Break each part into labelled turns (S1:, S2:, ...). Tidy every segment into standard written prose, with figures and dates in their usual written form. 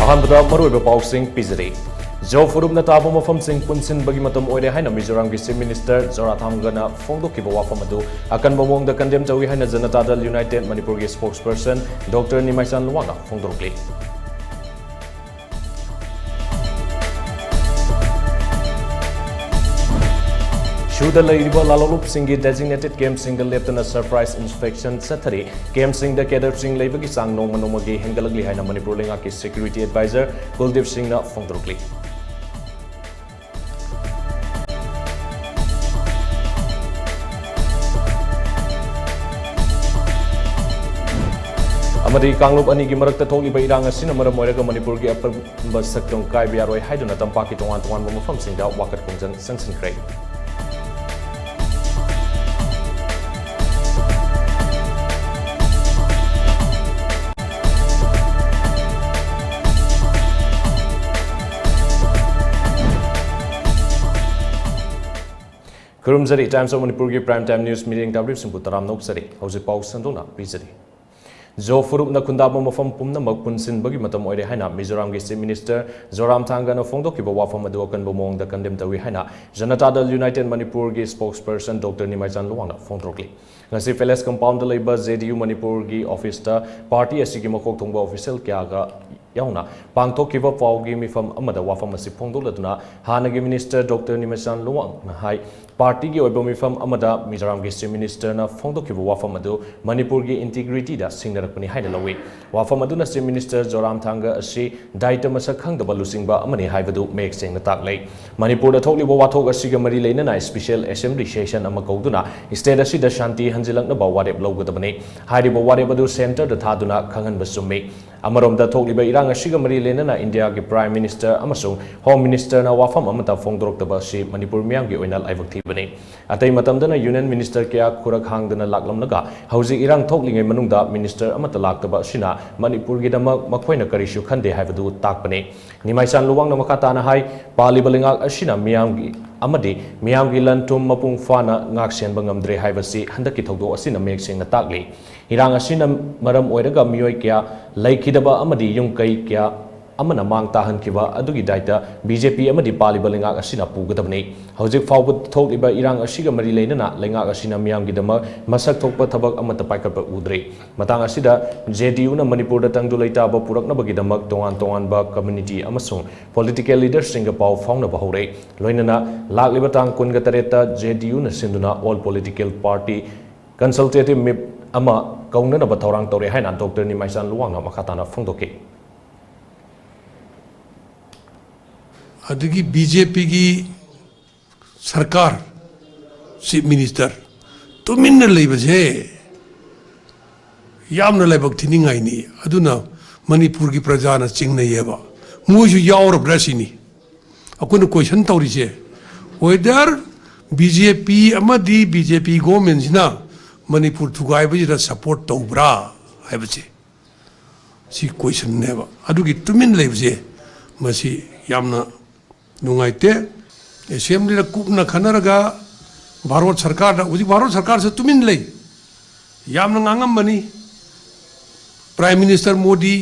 S1: अहमदा मरुब पाउसिंग पिजरी जो फुरुबना ताबो मफम सिंह पुनसिन बगी मतम ओइरे हाइना मिजोराम की चीफ मिनिस्टर जोराथामगना फोंदोकिबो वाफम अदु अकन बमोंग द कंडेम तवी हाइना जनता दल यूनाइटेड मणिपुर की स्पोक्सपर्सन डॉक्टर निमाइसान लुवांगा फोंदोरक्ली Shuda Laiba Lalolup Singi designated camp single leptana surprise inspection Sathari camp sing the Kedar Singh Labaki Sang no Manomagi Hengalagli Hina Manipur Lingaki security advisor Kuldev Singh na Fongdrukli. Amadi Kanglup Ani Gimarak Toli by Iranga Cinema Moraga Manipur ki upper Basakton Kai Biaroi Haiduna Tampaki to one from Sing out Wakat Kunjan Sansan Craig. Kurumzari Times of Manipur ki prime time news meeting W Simpu Taram Noksari Hausi Pau Sandona Bizari Jo Furup na Kundaba Mafam Pumna Makpunsin Bagi Matam Oide Haina Mizoram ki Chief Minister Zoram Thanga na Fongdo ki Bawafam Aduakan Bomong the Condemned Tawi Haina Janata Dal United Manipur ki spokesperson Dr. Nimaisan Luana Fongdrokli Ngasi Feles compound labor ZDU Manipur ki office ta party asigi makok thongba official kya yauna pangthokiba pawgi mifam amada wafam asi phongdoladuna hanagi minister Dr. Nimaisan Luang na hai party ki oibo mifam amada Mizoram ki chief minister na phongdokiba wafam adu Manipur ki integrity da singnarakpani haina lawi wafam adu na chief minister Zoram Thanga asi daita masak khangdaba lusingba amani haibadu mek sengna taklei Manipur da thokliba wathok asiga mari leina na special assembly session ama kauduna state asi da shanti hanjilak na ba warep lawgadabani hariba warep adu center da thaduna khangan basummi amarom da thokliba irang asiga mari leina na India ki prime minister amasung home minister na wafam amata phongdorokdaba si Manipur miyam ki oinal aibak bani atai matamdana union minister kya khurak hangdana laklamnaga hauji irang thoklingai manungda minister amata laktaba sina Manipur gi dama makhoina karishu khande haibadu takpani Nimaisan Luwang na makatana hai palibalingak asina miyam gi amadi miyam gi lantum mapung fana ngak senba ngamdre haibasi handaki thokdo asina mek sengna takli irang asina maram oiraga miyoi kya laikidaba amadi yung kai kya amana mang tahan kiba adugi daita BJP amadi palibalinga asina pugadabni hojik fawbu thokiba irang asiga mari leinana lenga asina miyam gidama masak thokpa thabak amata paikapa udre matang asida JDU na Manipur da tangdu leita ba purakna bagidamak tongan ba community amasung political leaders singa paw fauna ba hore loinana lakliba tang kunga tareta JDU na sinduna all political party consultative mip ama kauna na ba thorang tore haina Dr. Nimaisan Luwang na makatana phongdoke
S2: अदगी BJP की सरकार chief minister Tumin लेबजे यामना लेबक थिनिंगाइनी अदुना मणिपुर की प्रजा न चिंगनयेबा मोयसु यावरब्रासिनी अकुन क्वेश्चन तौरिसे वेदर बीजेपी अमदी बीजेपी गवर्नमेंट सिना मणिपुर थुगाइबजिदा सपोर्ट तौब्रा हाइबजे सी क्वेश्चन नेबा अदुगी तुमिन लेबजे मसी यामना नुंगाइते असेंबली कूपना खनरगा भारत सरकार से तुमिन ले यामना ngangamani prime minister Modi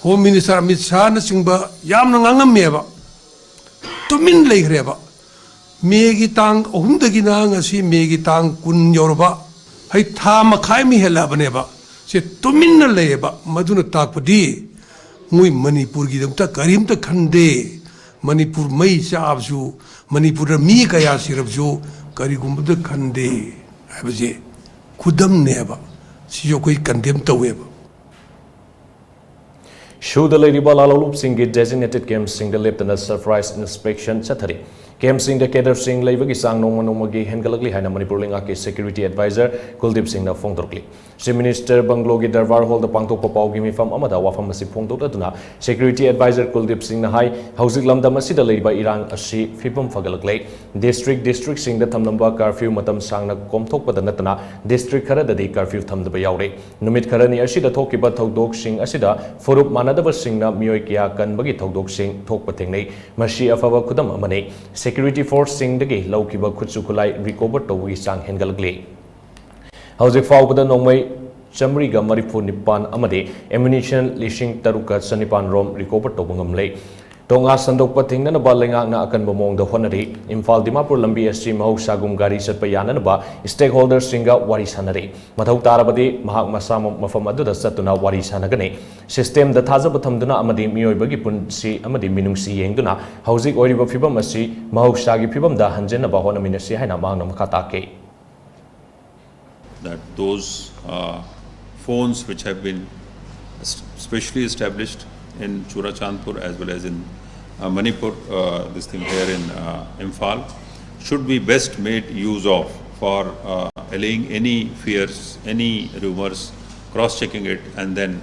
S2: home minister Amit Shah न सिंबा यामना ngangammeba तुमिन लेग्रेबा मेगी तांग अहुमदगिना ngasi मेगी तांग कुन योरबा है था मखाय मी हेलाबनेबा से तुमिन लेबा मदुन ताकपदी मुई मणिपुर की दमता करीमता खंडे मणिपुर मई चाबजु मणिपुर मी कया सिरबजु करीगुमबद खंडे हाबजे खुदम नेबा सियो कोई condemn तवेबा
S1: Shuda Laiba Lalolup Singi designated camp single leptana surprise inspection Sathari camp sing the Kedar Singh Laibagi Sang no Manomagi Hengalagli Haina Manipur Lingaki security advisor Kuldeep Singh na Fongdorkli Chief Minister Banglogi Darbar Hall the Pangtok Papau Gimi Fam Amada Wafam Masi Fongdotaduna security advisor Kuldeep Singh na hai Hauzik Lamda Masida Laiba Irang Asi Fipam Fagalaglay district sing the Tamnamba curfew Matam Sang na Komtok Padanatana district Kara the curfew Tamdaba Yaure Numit Karani Ashida Tokiba Togdok Singh Asida Furup Manadaba Singh na Mioy Kia Kan Bagi Togdok Singh Tok Patingnay Mashi Afava Kudam Amane security force Singh dagi Laukiba Kutsukulai recover to we sang Hengalagli Hauzik Fawbada Nomay Chamriga Marifu Nipan Amade, ammunition Lishing Taruka Sanipan Rom, recovered Tobungam Tonga Sandok Pating na balinga na akan bumong the honari, Imphal Dimapur Lambi SG Mahok Sagum Gari Satpayana na ba, stakeholders singa warisanari. Mathaw tarabadi, mahak masama mafamadu da satuna warisanagani. System da Taza Batamduna Amadi Mio Bagipun si Amadi Minungsi Yengduna, Hausi Oriba Fibam Asi, Mahok Sagi Fibam da Hanjena Bahona Minasi Hana Manam Katake.
S3: That those phones which have been specially established in Churachandpur as well as in Manipur, this thing here in Imphal, should be best made use of for allaying any fears, any rumors, cross-checking it and then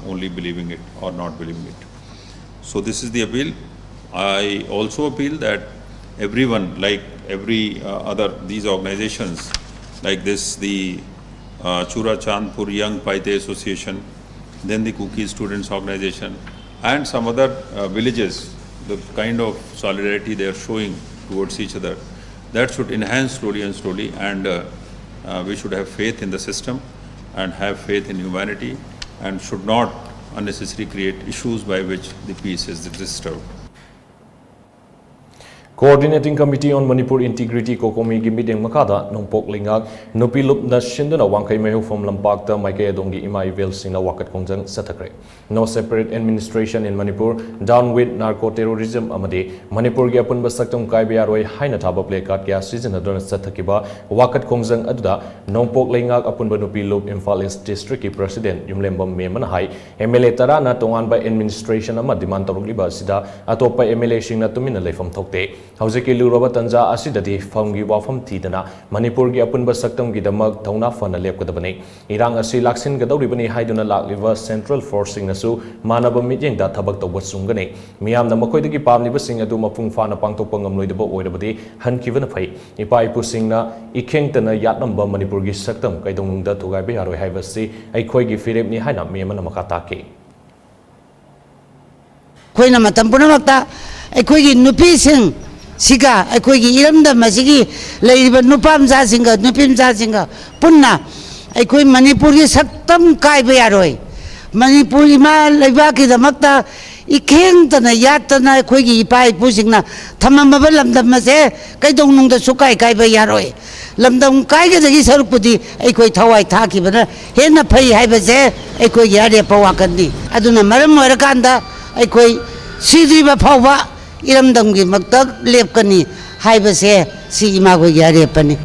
S3: only believing it or not believing it. So this is the appeal. I also appeal that everyone, like every other, these organizations, like this, the Churachandpur Young Paite Association, then the Cookie Students Organization, and some other villages, the kind of solidarity they are showing towards each other, that should enhance slowly and slowly, and we should have faith in the system and have faith in humanity and should not unnecessarily create issues by which the peace is disturbed.
S1: Coordinating Committee on Manipur Integrity Kokomi gi meeting makada nongpok lingak nupilup na shinduna wangkai mehu from Lampakta Maike Dongi Ima Ivel Singna Wakat Kongjang Satakre. No separate administration in Manipur, down with narco-terrorism amadi, Manipur gi apun basaktam kaibiaroi haina thaba placard kya season adona Satakiba, Wakat Kongjang aduda, nongpok lingak apun banupilup Imphal East District ki President Yumlembam Memanahai, MLA Tarana tongan by administration amadi mantarugliba sida, atopa MLA Shingna Tumina Lefam Tokte. Hauziki Luraba Tanja Asidati Famgi Wafam Tidana, Manipur gi apun basaktam gi damag tauna fana lepkadabani. Irang asi laksin gadawribani haiduna lakliva Central Forcing nasu manaba meeting da thabak tawbat sungani. Miyam na makoidagi pamliba sing adu mapung fana pangtokpa ngamloidaba oidabadi hankivana phai. Ipa ipu singna ikhengtana yatnamba Manipur gi saktam kaidongda thugaibe yaroi haibasi aikhoigi firepni haina miyamana makatake.
S4: Khoina matam punamakta aikhoigi nupi sing Siga, aikoigi iramda masigi laiba nupamja singa nupimja singa punna aikoi Manipuri saktam kaiba yaroi Manipuri ma laiba ki damakta ikheng tana yatana aikoigi ipai pusingna thamamaba lamdam mase kaidong nungda sukai kaiba yaroi lamdam kaiga dagi sarupudi aikoi thawai thakibana hena phai haibase aikoi yare pawakandi aduna maram oirakanda aikoi sidriba phawba Iramdamgi Maktak Lepkani Haibase Si Imago Yarepani.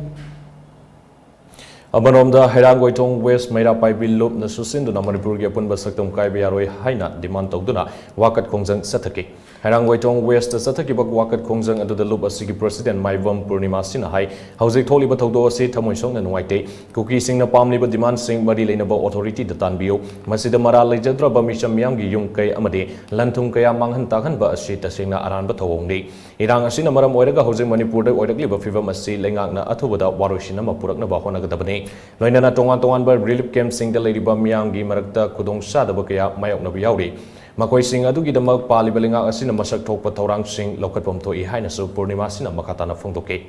S1: Abanomda Herangoitong West Maira Paibil Loop na Susinduna Manipur gi apun basaktam kaibiaroi haina demand tawduna Wakat Kongjang Sataki. Herangoitong West Sataki bak Wakat Kongjang adu the loop asigi President Maivam Purnima Sinahai Hauzik Tholi Batawdo si Tamoisong na Nuaite Cookie Sing na Pamliba demand sing Mari Lainaba Authority da Tanbio Masida Mara Lejadra Bamisham Yamgi Yung Kay Amade Lantung Kaya Manghan Takan ba asi tasing na aran batawongdi. Irang asina maram oiraga Hauzik Manipur da oiragli ba fivam asi lengak na athubada Waroshina mapurak na bahona gadabani. Loinana tongan ba relief camp sing da Ladiba Miamgi Marakta Kudong Sadaba Kaya Mayok na Biyauri. Makoi sing adu gidamak palibalinga asina masak thokpa thaurang sing lokatpam thoi haina su Purnima sina makatana phongdoke.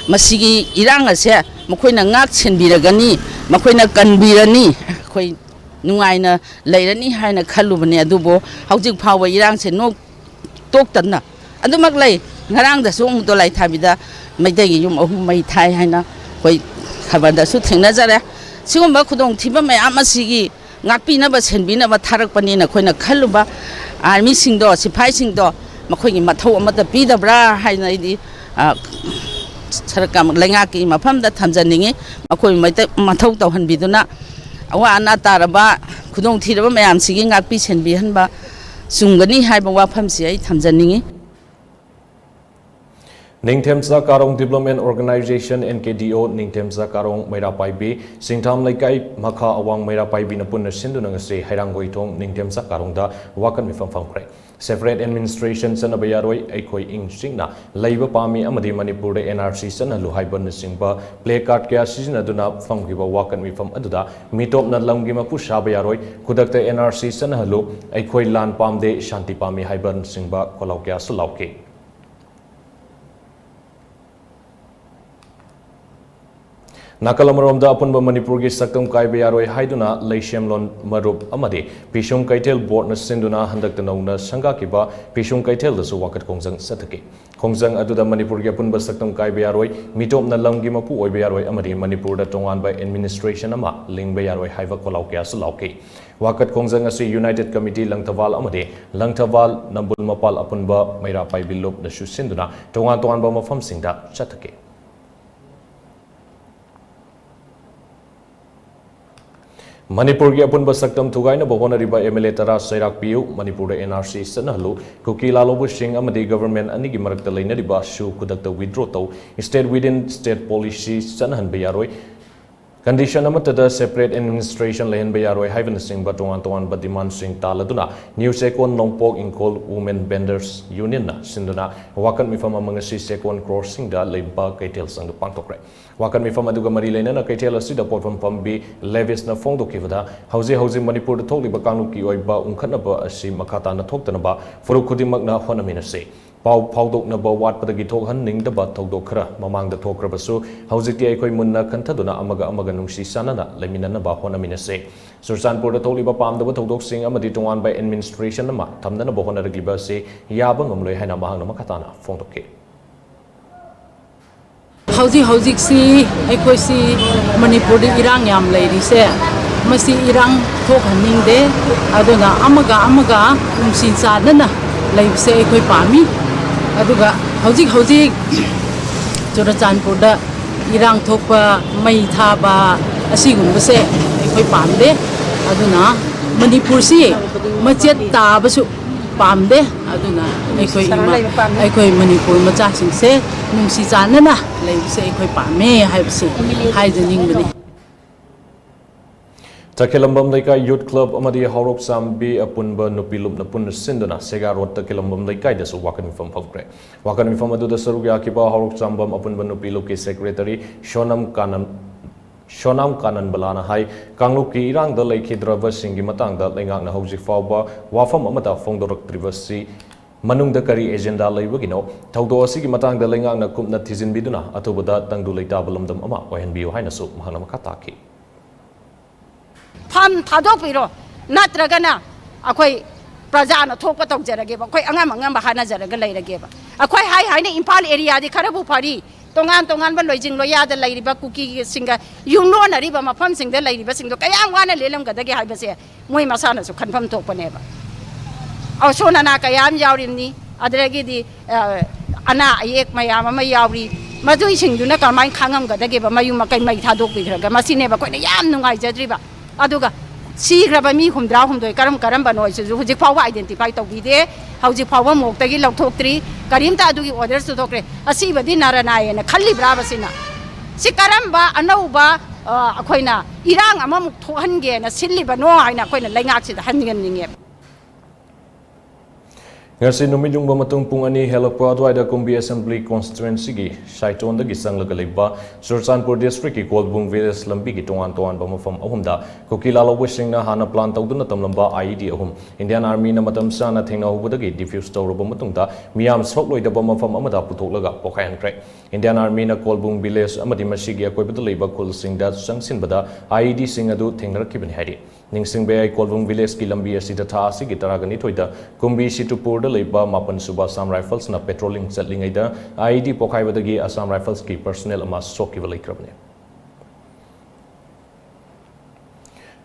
S5: Masigi irang ase makoina ngak senbiragani makoina kanbirani khoi nungaina leirani haina khalubani adubo haujik phawa irang se nok toktanna adumak lei ngarang da sung to lai thabida maidagi yum ahum mai thai haina khoi khabada su thengna jare sigomba khudong thiba mai amasigi ngakpi na ba senbi na ba tharak pani na khoina khaluba army singdo sipai singdo makhoigi mathau amata pidabra haina idi Sarakam Langaki Mapamda Tanzania, Makoi Matau Hanbiduna, Awana Taraba, Kudong Tiraba Mayam singing at Peace and Bihanba, Sungani Haiba Wapamsi, Tanzania.
S1: Ningtemsa Karong Development Organization NKDO Ningtemsa Karong Maira Paibi Singtam Laikai Maka Awang Maira Paibi Napuna Sindunangase Harangoitong Ningtemsa Karong da Wakan Mifam Famkre. Separate administration Sanabayaroi Ekoi Ing Singna Labor Pami Amadi Manipur NRC Sana Luhaiban Singba Play Card Kya Season Aduna Famgiba Wakan Mifam Aduda Mitop na Lamgima Pushabayaroi Kudakta NRC Sana Halu Ekoi Lan Pamde Shanti Pami Haiban Singba Kolaukia Sulauke. Nakalamoromda apunba Manipur gi saktam kaiba yaroi haiduna leishemlon marup amadi Pishung Kaitel board na sinduna handakta nauna sanga kiba Pishung Kaitel da su wakat kongjang satake kongjang aduda Manipur gi apunba saktam kaiba yaroi mitop na lamgi mapu oiba yaroi amadi Manipur da tongan by administration ama lingba yaroi haiva kolau kya su lauke wakat kongjang asi United Committee Langthawal amadi Langthawal nambul mapal apunba maira pai bilop da su sinduna tongan ba mafam singda satake Manipur ki apunba saktam thugaina bahona riba MLA tara sairak piu Manipur NRC sanahlu kuki lalobu sing amadi government ani gi marakta leina riba shu kudakta withdraw tau instead within state policy sanahan bayaroi condition amatada separate administration lehen bayaroi haven sing batongan ba demand sing taladuna new second nongpok inkol women vendors union na sinduna wakan mifam amangasi second crossing da leiba kaitel sang pangtokre wakan mifam aduga mari leina na kaitel asida potfam pambi levis na fongdo kivada hauzi Manipur da thokli ba kanglu ki oiba unkhatna ba asi makata na thoktana ba furu khudimak na honamina se pau phaudok na ba wat padagi thokhan ningda ba thodok khara mamang da thokraba su hauziti ai koi munna kanthaduna amaga nungsi sanana leminana ba honamina se Sursanpur da tholi ba pamda ba thodok sing amadi tongan by administration na ma thamdana ba honaragi ba se yaba ngamloi haina mahang na makatana fongdoke
S6: Hauzik si aikoi si Manipur irang yam leiri se masi irang thokhaning de aduna amaga umsin sadana leibse aikoi pami aduga hauzik Churachandpur da irang thokpa mai thaba asigumba se aikoi pamde aduna Manipur si machet tabasu pamde aduna aikoi Manipur macha sing se nungsi chanana leibse aikoi pame haibse haijaning bani
S1: Takilambam Laika Youth Club amadi Haurok Sambi apunba nupilum na pun sinduna Segarot Takilambam Laika da su wakan from Pogre wakan from adu da sarugya kiba Haurok Sambam apunba nupilu ki secretary Shonam Kanan Balana hai Kanglu ki irang da laikhidraba singi matang da lengak na hauji fauba wafam amata fongdorak trivasi Manung da kari agenda laibagino thaudo asigi matang da lengak na kupna thizin biduna atubada tangdu laita balamdam ama ohenbiu haina su mahana makataki
S7: Tham thadok piro natragana akhoi prajana thokpa tawjarage ba akhoi angam bahana jaraga leirage ba akhoi hai ne Impal area di kharabu phari tongan ba loijing loya da leiriba kuki singa yungno nari ba mafam sing da leiriba sing do kayam wana lelam gadage hai ba se moi masana su khanfam thokpa ne ba aw sona na kayam yawrimni adragi di ana ayek mayam ama yawri madui sing duna kamai khangam gadage ba mayu makai mai thadok bikhraga masine ba koi na yam nungai jadri ba aduga sigraba mi humdra humdoi karam ba noi su hujik phawa identify tawbide hujik phawa moktagi lokthoktri karimta adugi order su thokre asibadi naranaye na khalli braba sina si karamba anauba akhoina irang amamuk thohange na silliba no haina akhoina laingak si hangen ninge
S1: Ngasi numidung bamatung pung ani helakpa adwaida kumbi assembly constituency gi Shaiton da gisang lagalaiba Sursanpur district ki Kolbung village lambi gi tongan bamafam ahumda kokila lawishing na hana plan tawduna tamlamba IED ahum Indian Army na matam sana thengna hubudagi diffuse tawraba matungda miyam sokloi da bamafam amada putoklaga pokayan kre Indian Army na Kolbung village amadi masigi akoibada leiba kul singda sangsinbada IED sing adu thengrakibani hari Ningsing Bay Kolbung village ki lambi asida tha asigi taragani thoida kumbi situpur da leiba mapan suba Assam Rifles na patrolling chatlingaida IED pokaibadagi Assam Rifles ki personnel ama sokiba leikrabne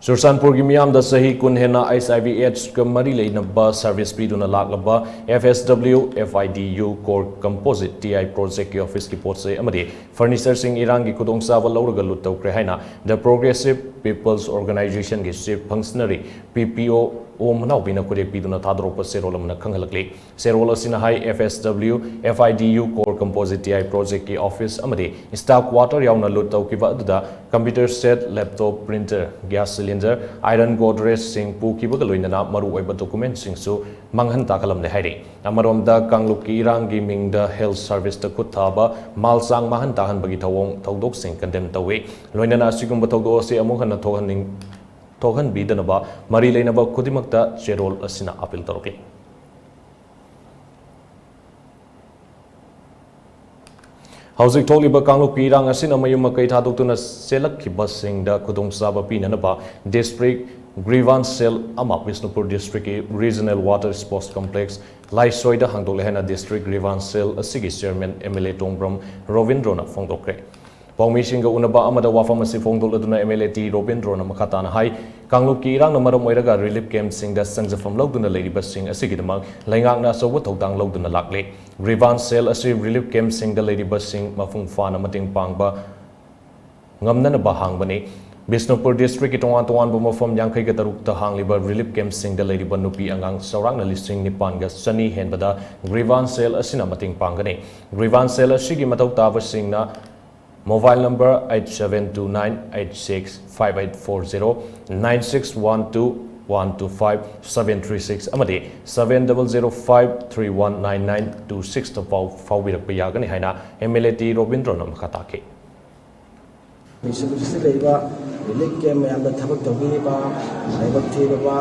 S1: Sursanpur gi miyam da sahi kun hena HIV/AIDS ka mari leinaba service piduna laklaba FSW FIDU core composite TI project ki office ki potse amadi furniture sing irang gi kudong sawa lauraga lut tawkre haina the Progressive People's Organization gi chief functionary PPO Omnau bina kurek piduna thadropa serol amna khanghalakle serol asina hai FSW FIDU core composite TI project ki office amadi staff quarter yauna lut tawkiba aduda computer set laptop printer gas cylinder iron godrej sing pu kibaga loinana maru oiba document sing su manghan takalamne hairi amaromda kangluk ki irang gi mingda health service ta kuthaba malsang mahan tahan bagi thawong thodok sing condemn tawe loinana sigumba thodo se amuk hana thohan bidanaba mari leinaba khudimakta cherol asina appeal tarokli Hauzik tholiba kanglup ki irang asina mayum makai thadokuna selakhiba singda khudongchaba pinanaba district grievance cell ama Bisnupur district regional water sports complex Laisoida hangdolehena district grievance cell asigi chairman MLA Tongbram Rovindrona fongdokre Pawmisinga unaba amada wafamasi fongdoladuna MLA T Rovindrona makatana hai kanglup ki irang namaram oiraga relief camp singda sangjafam lawduna leiriba sing asigidamang laingakna sobu thawdang lawduna lakle grievance cell asi relief camp singda leiriba sing mafung fana mating pangba ngamnana ba hangbani Bisnupur district itongan tongan bumafam yang kai gataruk ta hangliba relief camp singda leiriba nupi angang saurang na listing nipan ga sani henbada grievance cell asina mating pangani grievance cell asigi matau taba singna mobile number 8729865840 9612125736 amadi 7005319926 fawbirak payagani haina MLA T Rovindrona makatake
S8: Bisnupur leba relief camp mayam da thabak tawbiriba laibak thiraba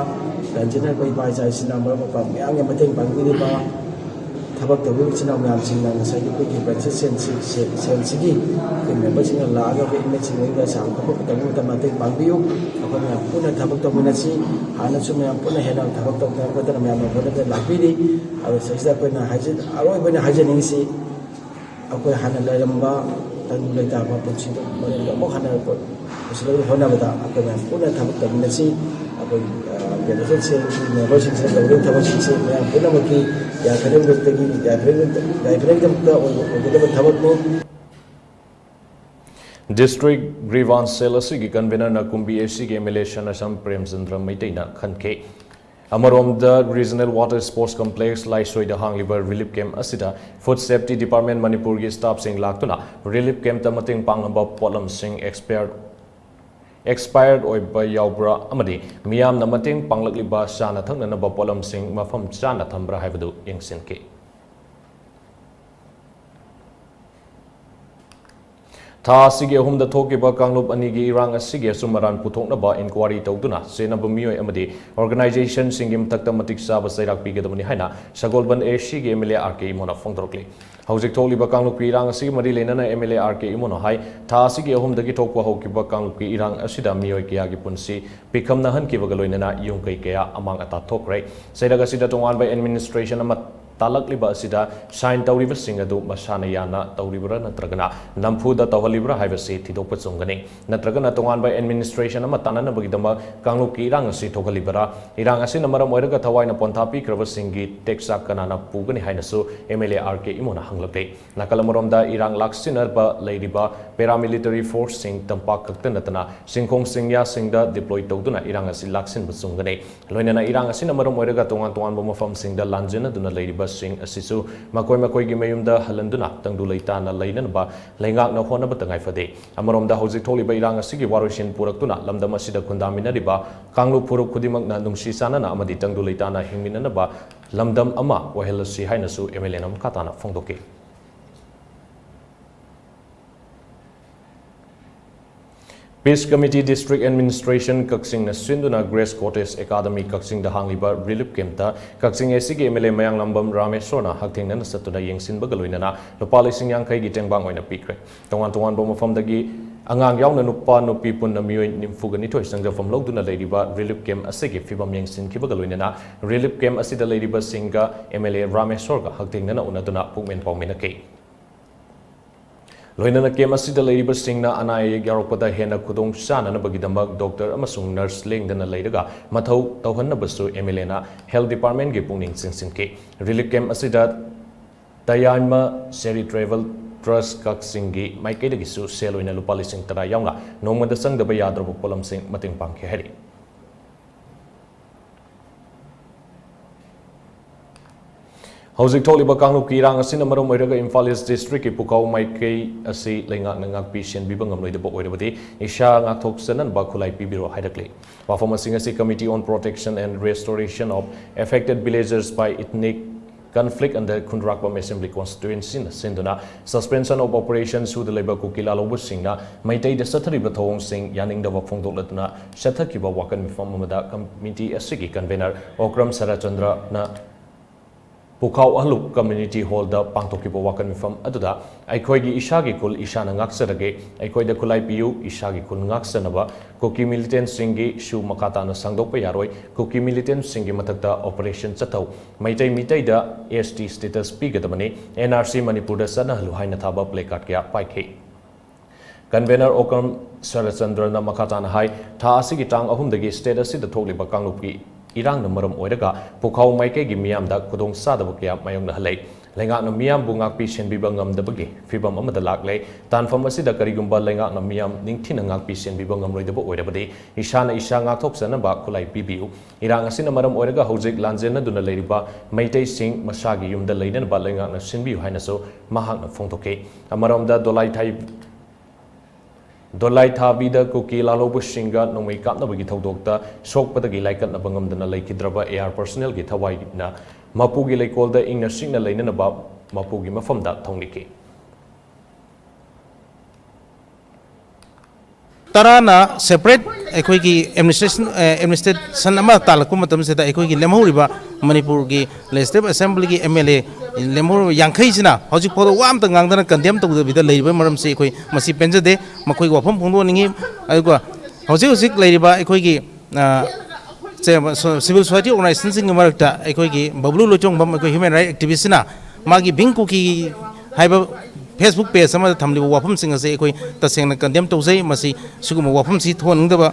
S8: ranjana bai bai jai sina mara pa mayam ya mateng pangiriba thabak tawbir sina mayam singna ngasai ko ki practice sensigi ke member singna laga be image singna sang thabak tawbir ta mateng pangbiu apa mayam puna thabak tawbir si hana su mayam puna hena thabak tawbir ko ta mayam ko da lapiri aw saisa ko na hajin aroi bana hajin si ako hana lairamba tanu leita apa punci mana mo hana ko selalu hona bata apa yang puna thabak tawbir si apa generation se member sing se lawin thabak sing se mayam puna maki ya karen bettagi ya karen da o thabak mo
S1: District Grievance Cell asigi convener na kumbi SC MLA Shanasam Premchandra Maitaina khanke Amarom the regional water sports complex Laisoida hangliba relief camp asida food safety department Manipur gi staff sing laktuna relief camp ta mating pangaba polam sing expired oiba yaubra amadi miyam na mating panglakliba sana thangna na polam sing mafam chana thambra haibadu yengsinke Tha asigi ahumda thokiba kanglup anigi irang asigi sumaran puthoknaba inquiry tawduna senaba miyoi amadi organization singim takta matik saba sairak pigedamani haina sagolban SC MLA RK imona fongdrokli hauzik tholiba kanglup irang asigi mari lenana MLA RK imona hai tha asigi ahumdagi thokwa hokiba kanglup irang asida miyoi kaya gi punsi pikhamna hankibaga loinana yungkai kaya amang ata thokrai sairaga sida tongan by administration ama talakliba asida sign tawriba singadu masana yana tawribra natragana namfuda tawhalibra haibase thidokpa chungani natragana tongan by administration ama tanana bagidama kanglup ki irang asi thokalibra irang asi namaram oiraga thawaina ponthapi kraba singi texak kanana pugani hainasu MLA RK imona hanglapte nakalamoromda irang laksinarba leiriba paramilitary force sing tampak kaktanatana singkhong singya singda deploy tawduna irang asi laksin bachungani loinana irang asi namaram oiraga tongan tongan bomafam singda lanjena duna leiriba sing asisu makoi gi mayumda halanduna tangdu leitana leinanba leingak na honaba tangai fade amaromda hojik tholiba irang asigi waroshin puraktuna lamdam asida khundaminariba kanglu puruk khudimak na nungsi sanana amadi tangdu leitana hingminanaba lamdam ama wahelasi hainasu MLA nam katana fongdoke Peace Committee District Administration Kaksing na Sinduna Grace Cottage Academy Kaksing da hangliba relief camp ta Kaksing SC MLA Mayang Lambam Rameshona haktheng na satuna yengsin bagaloinana lupa lising yang kai gi tengbang oina pikre tongan bo mafam dagi angang yaw na nupa nupi pun na miyoi nimfugani thoi sangja fam logduna leiriba relief camp asigi fibam yengsin ki bagaloinana relief camp asida leiriba singa MLA Rameshona haktheng na unaduna pukmen pawmena ke Loinana kem asida leiriba singna anai yaropada hena khudong sana na bagidamak doctor amasung nurse lengdana leiraga mathau tawhanna basu MLA na health department ge pungning singsinke relief camp asida tayanma seri travel trust kaksingi maikeda gisu seloina lupa lising tara yauna nongmada sangdaba yadrabu polam sing mating pangke hari Hauzik tholiba kanglup ki irang asina marom oiraga Imphal East District ki Pukau Maikei asi leingak na ngak pi sian bibang ngamloidaba oirabati isha ngakthok sanan ba khulai pibiro haidakle wafam asing asi Committee on Protection and Restoration of Affected Villagers by Ethnic Conflict under Khundrakpam Assembly Constituency na sinduna suspension of operations su the labor kukila lobu singna maitai da sathariba thong sing yaning da wafongdoklatuna sathakiba wakan mifam amada committee asigi convener Okram Sarachandra na Pukau Ahluk Community Hall da Pangtokipo Wakan Mifam Aduda, Aikoigi Ishagi Kul Ishana Ngaksarage, Aikoida Kulai Piu, Ishagi Kul Ngaksanaba, Koki Militant Singi, Shu Makatana Sangdopa Yaroi, Koki Militant Singi Matakta Operation Chatau, Maitai Mitaida, AST status Pigatamani, NRC Manipur Sana Luhaina Thaba Placard Kia Paike. Convener Okam Sarachandrana Makatana Hai, Taasiki Tang Ahumdagi status the Toli Bakangupi. Irang na maram oiraga Pukau Maike gi miyam da kudong sadaba kaya mayong na halay. Lengak na miyam bungak pi senbiba ngam da bagi. Fibam amada laklay. Tanfam asida karigumba lengak na miyam ningtin ngak pi senbiba ngam loy da bo oirabadi. Isha na isha ngak thok sana ba kulay bibiu. Irang asina maram oiraga hojik lanjen na duna layriba Maitay Singh masagi yum da layna ba lengak na senbiu hay na so mahak na fongtoke. Amaram da dolay thay Dolai Thabida Kuki Lalobu Shinga Nomai Kapna Bagi Thodokta Sok Patagi Laikat na Bangamdana Laikidraba AR personnel gi Thawai na Mapugi Laikolda Ingna Singna Lainana ba Mapugi Mafamda Thongniki
S9: Tarana separate equigi administration ama talaku matam se da equigi lemhuriba Manipur gi legislative assembly gi MLA lemhur yankhai sina hojik photo wam ta ngangdana condemn to the leiba maram se ekoi masi penjade makoi wafam phungdo ningi aigwa hojik leiba equigi civil society organizations sing marakta equigi bablu lochong bam ekoi human rights activist na magi bingku ki haiba Facebook page sama thamli wafam singa se ekoi tasengna condemn to sei masi suguma wafam si thoningdaba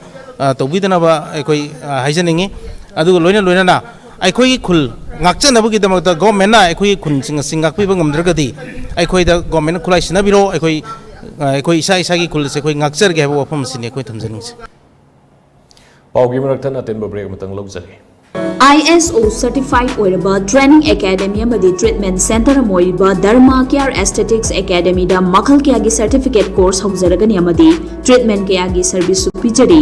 S9: tobidana ba ekoi haijaningi adu loina na ekoi khul ngakchana bugi damakta government na ekoi khun singa singak pi ngamdragadi ekoi da government khulai sina biro ekoi isa gi khul se ekoi ngakchar ge wafam sini ekoi thamjaning se
S1: Paugi Maraktan Atenba break matang logzali
S10: ISO certified oiraba training academy amadi treatment center amoiba Dharma Care Aesthetics Academy da makhal kya gi certificate course hawjaragani amadi treatment kya gi service supijari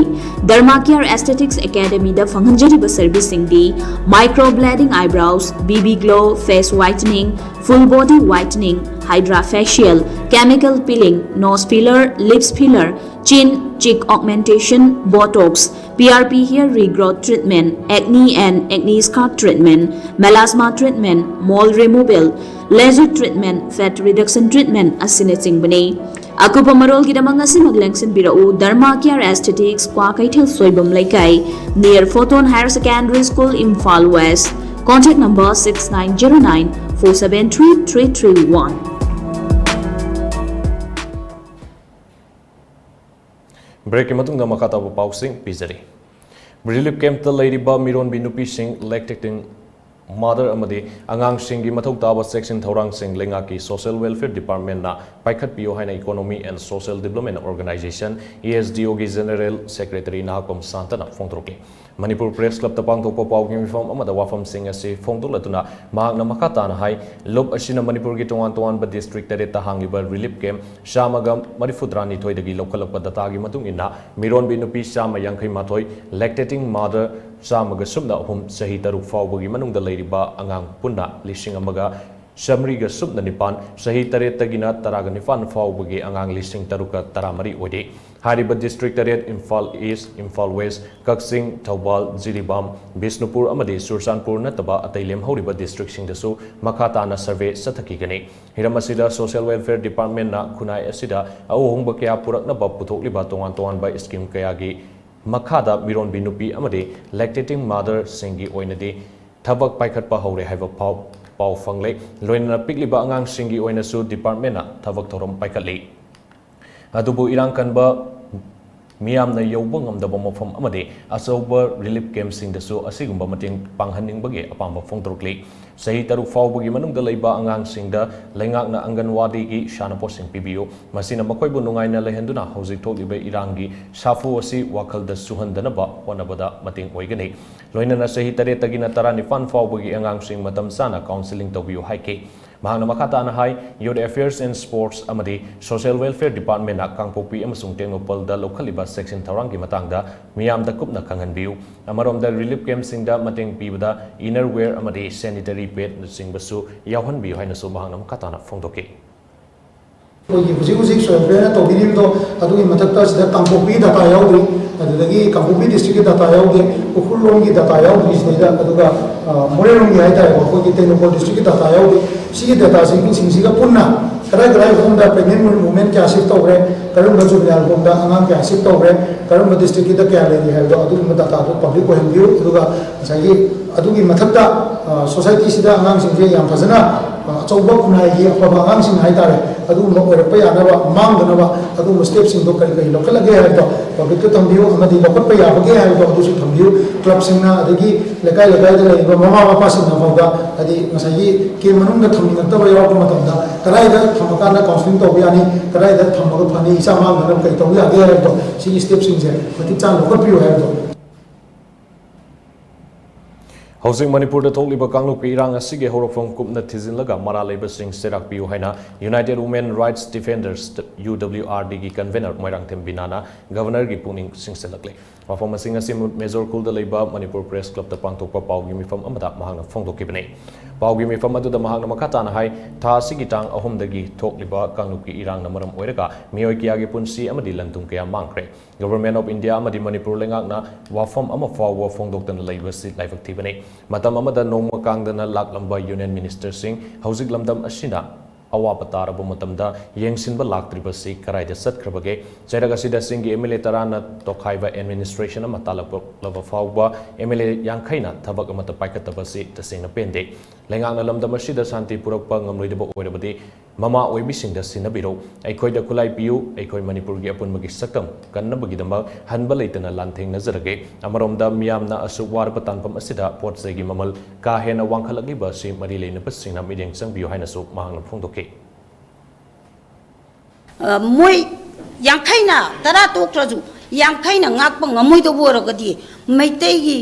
S10: Dharma Care Aesthetics Academy da fanghanjari ba service singdi microblading eyebrows BB glow face whitening full body whitening hydra facial chemical peeling nose filler lips filler chin cheek augmentation botox PRP hair regrowth treatment acne and acne scar treatment melasma treatment mole removal laser treatment fat reduction treatment asinasingbani akupa marol gidamang asi maglengsin birau Dharma Care Aesthetics kwa kaithal soibam laikai near Photon Higher Secondary School Imphal West contact number 6909 473 331
S1: Break matungda makata bu pausing pizari Relief camp ta leiriba miron binupi sing lactating mother amadi angang singi mathau taba section thorang sing lengaki social welfare department na paikhat pio haina economy and social development organization ESDO gi general secretary na kom santana phongtroke Manipur Press Club tapang to pau gi mifam amada wafam sing ase phongdolatuna mahakna makata na hai lob asina Manipur gi tongan ba district tare ta hangiba relief camp shamagam marifudrani thoidagi lokalapa data gi matung ina miron binupi shama yankhai mathoi lactating mother Samaga Subna Hum Sahi Taruk Fawagi Manungda Lairiba Angang Puna Lishing Amaga Shamriga Subna Nipan Sahi Taretagina Taraga Nifan Fawagi Angang Lishing Taruka Taramari Ode Hariba District Taret Imphal East, Imphal West, Kaksing, Taubal, Ziribam, Bisnupur Amadi, Sursanpur Nataba Atailem Horiba District Singdasu Makatana Survey Satakigani Hiramasida Social Welfare Department na Kunai Asida Auhumba Kaya Purak Naba Putok Liba Tongan by Skim Kayagi Makada Miron Binupi Amade lactating mother Singi Oinade Tabak Paikat Pahore have a pau fangle Loina Pigliba Angang Singi Oinasu Departmenta Tabak Torom Paikali Adubu Irang Kanba Miam na Yobungam the Bomofam Amade Asober relief camp sing the so Asigumba Mating Panghaning Bagi Apamba Fongtrokli Sahi Taru Fawbagi Manung the Leba Angang Singda Lengak na Anganwadi gi Shanapo Sing PBO Masina Makoy Bunungai na Lehenduna Hosi Tolibe Irangi Safu Wasi Wakal the Suhandanaba Wanabada Mating Oigani Loina na Sahi Taretagina Tarani Fan Fawbagi Angang Sing Matam Sana Counseling Tobio Haike Mahana Makata na Hai Youth Affairs and Sports Amadi Social Welfare Department na Kangpopi Amasung Tengopal da Lokaliba Section Tarangi Matangda Miyam da Kup na Kanganbiu Amarom da relief camp singda Mating Pibada Innerwear Amadi Sanitary pet sing basu yawan biu hai na so mahang nam katana phongdoke
S11: ꯍꯧꯖꯤꯛ ꯍꯧꯖꯤꯛ soil ꯇꯧꯕꯤꯔꯤꯕꯗꯣ ꯑꯗꯨꯒꯤ ꯃꯊꯛꯇ ꯁꯤꯗ Kangpokpi data ꯌꯥꯎꯗ꯭ꯔꯤ ꯑꯗꯨꯗꯒꯤ ꯀꯥꯡꯄꯣꯛꯄꯤ ꯗꯤꯁꯇ꯭ꯔꯤꯛꯀꯤ data ꯌꯥꯎꯗꯦ ꯎꯈ꯭ꯔꯨꯜꯂꯣꯝꯒꯤ data ꯌꯥꯎꯗ꯭ꯔꯤ ꯁꯤꯗꯩꯗ ꯑꯗꯨꯒ ꯃꯣꯔꯦꯔꯣꯝꯒꯤ ꯍꯥꯏꯇꯥꯔꯦꯀꯣ ꯑꯩꯈꯣꯏꯒꯤ ꯇꯦꯡꯅꯧꯄꯜ ꯗꯤꯁꯇ꯭ꯔꯤꯛꯀꯤ ꯗꯥꯇꯥ ꯌꯥꯎꯗꯦ ꯁꯤꯒꯤ ꯗꯥꯇꯥꯁꯤꯡꯁꯤꯒ ꯄꯨꯟꯅ ꯀꯗꯥꯏ ꯃꯐꯝꯗ ꯄ꯭ꯔꯦꯒꯅꯦꯟ ꯋꯨꯃꯦꯟ ꯀꯌꯥ ꯁꯤꯐ ꯇꯧꯈ꯭ꯔꯦ ꯀꯔꯝꯕ ꯖꯨꯕꯤꯅꯥꯏꯜ ꯍꯣꯝꯗ ꯑꯉꯥꯡ ꯀꯌꯥ ꯁꯤꯐ ꯇꯧꯈ꯭ꯔꯦ ꯀꯔꯝꯕ ꯗꯤꯁꯇ꯭ꯔꯤꯛꯀꯤꯗ ꯀꯌꯥ ꯂꯩꯔꯤ ꯍꯥꯏꯕꯗꯣ ꯑꯗꯨꯒꯨꯝꯕ ꯗꯥꯇꯥꯗꯣ ꯄꯕ꯭ꯂꯤꯛ ꯑꯣꯏꯍꯟꯕꯤꯌꯨ ꯑꯗꯨꯒ ꯉꯁꯥꯏꯒꯤ ꯑꯗꯨꯒꯤ ꯃꯊꯛꯇ ꯁꯣꯁꯥꯏꯇꯤꯁꯤꯗ ꯑꯉꯥꯡꯁꯤꯡꯁꯦ ꯌꯥꯝ ꯐꯖꯅ ꯑꯆꯧꯕ ꯈꯨꯟꯅꯥꯏꯒꯤ ꯑꯐꯕ ꯑꯉꯥꯡꯁꯤꯡ ꯍꯥꯏꯇꯥꯔꯦ ꯑꯗꯨꯒꯨꯝꯕ ꯑꯣꯏꯔꯛꯄ ꯌꯥꯅꯕ ꯃꯥꯡꯗꯅꯕ ꯑꯗꯨꯒꯨꯝꯕ ꯁ꯭ꯇꯦꯞꯁꯤꯡꯗꯣ ꯀꯔꯤ ꯂꯧꯈꯠꯂꯒꯦ ꯍꯥꯏꯕꯗꯣ ꯄꯕ꯭ꯂꯤꯛꯇ ꯊꯝꯕꯤꯌꯨ ꯑꯃꯗꯤ ꯂꯧꯈꯠꯄ ꯌꯥꯕꯒꯦ ꯍꯥꯏꯕꯗꯣ ꯑꯗꯨꯁꯨ ꯊꯝꯕꯤꯌꯨ ꯀ꯭ꯂꯕꯁꯤꯡꯅ ꯑꯗꯒꯤ ꯂꯩꯀꯥꯏꯗ ꯂꯩꯔꯤꯕ ꯃꯃꯥ ꯃꯄꯥꯁꯤꯡꯅ ꯐꯥꯎꯗ ꯍꯥꯏꯗꯤ ꯉꯁꯥꯏꯒꯤ ꯀꯦꯝ ꯃꯅꯨꯡꯗ ꯊꯝꯅꯤꯡꯉꯛꯇꯕ ꯌꯥꯎꯔꯛꯄ ꯃꯇꯝꯗ ꯀꯗꯥꯏꯗ ꯊꯝꯃꯀꯥꯟꯗ ꯀꯥꯎꯟꯁꯤꯂꯤꯡ ꯇꯧꯕ ꯌꯥꯅꯤ ꯀꯗꯥꯏꯗ ꯊꯝꯃꯒ ꯐꯅꯤ ꯏꯆꯥ ꯃꯥꯡꯗꯅꯕ ꯀꯔꯤ ꯇꯧꯕ ꯌꯥꯒꯦ ꯍꯥꯏꯕꯗꯣ ꯁꯤꯒꯤ ꯁ꯭ꯇꯦꯞꯁꯤꯡꯁꯦ ꯃꯇꯤꯛ ꯆꯥꯅ ꯂꯧꯈꯠꯄꯤꯌꯨ ꯍꯥꯏꯕꯗꯣ
S1: ꯍꯧꯖꯤꯛ ꯃꯅꯤꯄꯨꯔꯗ ꯊꯣꯛꯂꯤꯕ ꯀꯥꯡꯂꯨꯞꯀꯤ ꯏꯔꯥꯡ ꯑꯁꯤꯒꯤ ꯍꯧꯔꯛꯐꯝ ꯀꯨꯞꯅ ꯊꯤꯖꯤꯜꯂꯒ ꯃꯔꯥ ꯂꯩꯕꯁꯤꯡ ꯆꯩꯔꯥꯛꯄꯤꯌꯨ ꯍꯥꯏꯅ ꯌꯨꯅꯥꯏꯇꯦꯗ ꯋꯨꯃꯦꯟ ꯔꯥꯏꯠꯁ ꯗꯤꯐꯦꯟꯗꯔꯁ UWRDꯒꯤ ꯀꯟꯚꯦꯅꯔ ꯃꯣꯏꯔꯥꯡꯊꯦꯝ ꯕꯤꯅꯥꯅ ꯒꯚꯔꯅꯔꯒꯤ ꯄꯨꯛꯅꯤꯡ ꯆꯤꯡꯁꯤꯜꯂꯛꯂꯤ ꯋꯥꯐꯝ ꯑꯁꯤ ꯉꯁꯤ ꯃꯦꯖꯣꯔ ꯈꯨꯜꯗ ꯂꯩꯕ ꯃꯅꯤꯄꯨꯔ ꯄ꯭ꯔꯦꯁ ꯀ꯭ꯂꯕꯇ ꯄꯥꯡꯊꯣꯛꯄ ꯄꯥꯎꯒꯤ ꯃꯤꯐꯝ ꯑꯃꯗ ꯃꯍꯥꯛꯅ ꯐꯣꯡꯗꯣꯛꯈꯤꯕꯅꯤ ꯄꯥꯎꯒꯤ ꯃꯤꯐꯝ ꯑꯗꯨꯗ ꯃꯍꯥꯛꯅ ꯃꯈꯥ ꯇꯥꯅ ꯍꯥꯏ ꯊꯥ ꯑꯁꯤꯒꯤ ꯇꯥꯡ 3ꯗꯒꯤ ꯊꯣꯛꯂꯤꯕ ꯀꯥꯡꯂꯨꯞꯀꯤ ꯏꯔꯥꯡꯅ ꯃꯔꯝ ꯑꯣꯏꯔꯒ ꯃꯤꯑꯣꯏ ꯀꯌꯥꯒꯤ ꯄꯨꯟꯁꯤ ꯑꯃꯗꯤ ꯂꯟ-ꯊꯨꯝ ꯀꯌꯥ ꯃꯥꯡꯈ꯭ꯔꯦ ꯒꯚꯔꯟꯃꯦꯟꯠ ꯑꯣꯐ ꯏꯟꯗꯤꯌꯥ ꯑꯃꯗꯤ ꯃꯅꯤꯄꯨꯔ ꯂꯩꯉꯥꯛꯅ ꯋꯥꯐꯝ ꯑꯃ ꯐꯥꯎꯕ ꯐꯣꯡꯗꯣꯛꯇꯅ ꯂꯩꯕꯁꯤ ꯂꯥꯏꯕꯛ ꯊꯤꯕꯅꯤ ꯃꯇꯝ ꯑꯃꯗ ꯅꯣꯡꯃ ꯀꯥꯡꯗꯅ ꯂꯥꯛꯂꯝꯕ ꯌꯨꯅꯤꯌꯟ ꯃꯤꯅꯤꯁꯇꯔꯁꯤꯡ ꯍꯧꯖꯤꯛ ꯂꯝꯗꯝ ꯑꯁꯤꯅ ꯑꯋꯥꯕ ꯇꯥꯔꯕ ꯃꯇꯝꯗ ꯌꯦꯡꯁꯤꯟꯕ ꯂꯥꯛꯇ꯭ꯔꯤꯕꯁꯤ ꯀꯔꯥꯏꯗ ꯆꯠꯈ꯭ꯔꯕꯒꯦ ꯆꯩꯔꯛ ꯑꯁꯤꯗ ꯆꯤꯡꯒꯤ MLA 10ꯅ ꯇꯣꯈꯥꯏꯕ ꯑꯦꯗꯃꯤꯅꯤꯁꯇ꯭ꯔꯦꯁꯟ ꯑꯃ ꯇꯥꯜꯂꯛꯂꯕ ꯐꯥꯎꯕ MLA 50ꯅ ꯊꯕꯛ ꯑꯃꯠꯇ ꯄꯥꯏꯈꯠꯇꯕꯁꯤ ꯇꯁꯦꯡꯅ ꯄꯦꯟꯗꯦ ꯂꯩꯉꯥꯛꯅ ꯂꯝꯗꯝ ꯑꯁꯤꯗ ꯁꯥꯟꯇꯤ ꯄꯨꯔꯛꯄ ꯉꯝꯂꯣꯏꯗꯕ ꯑꯣꯏꯔꯕꯗꯤ ꯃꯃꯥ ꯑꯣꯏꯕꯤꯁꯤꯡꯗ ꯁꯤꯟꯅꯕꯤꯔꯧ ꯑꯩꯈꯣꯏꯗ ꯈꯨꯠꯂꯥꯏ ꯄꯤꯌꯨ ꯑꯩꯈꯣꯏ ꯃꯅꯤꯄꯨꯔꯒꯤ ꯑꯄꯨꯟꯕꯒꯤ ꯁꯛꯇꯝ ꯀꯟꯅꯕꯒꯤꯗꯃꯛ ꯍꯟꯕ ꯂꯩꯇꯅ ꯂꯥꯟꯊꯦꯡꯅꯖꯔꯒꯦ ꯑꯃꯔꯣꯝꯗ ꯃꯤꯌꯥꯝꯅ ꯑꯁꯨꯛ ꯋꯥꯔꯕ ꯇꯥꯟꯐꯝ ꯑꯁꯤꯗ ꯄꯣꯠ ꯆꯩꯒꯤ ꯃꯃꯜ ꯀꯥ ꯍꯦꯟꯅ ꯋꯥꯡꯈꯠꯂꯛꯂꯤꯕ ꯑꯁꯤ ꯃꯔꯤ ꯂꯩꯅꯕꯁꯤꯡꯅ ꯃꯤꯠꯌꯦꯡ ꯆꯪꯕꯤꯌꯨ ꯍꯥꯏꯅꯁꯨ ꯃꯍꯥꯛꯅ ꯐꯣꯡꯗꯣꯛꯈꯤ
S7: ꯃꯣꯏ 50ꯅ 10 ꯇꯣꯛꯇ꯭ꯔꯁꯨ 50ꯅ ꯉꯥꯛꯄ ꯉꯝꯃꯣꯏꯗꯧꯕ ꯑꯣꯏꯔꯒꯗꯤ ꯃꯩꯇꯩꯒꯤ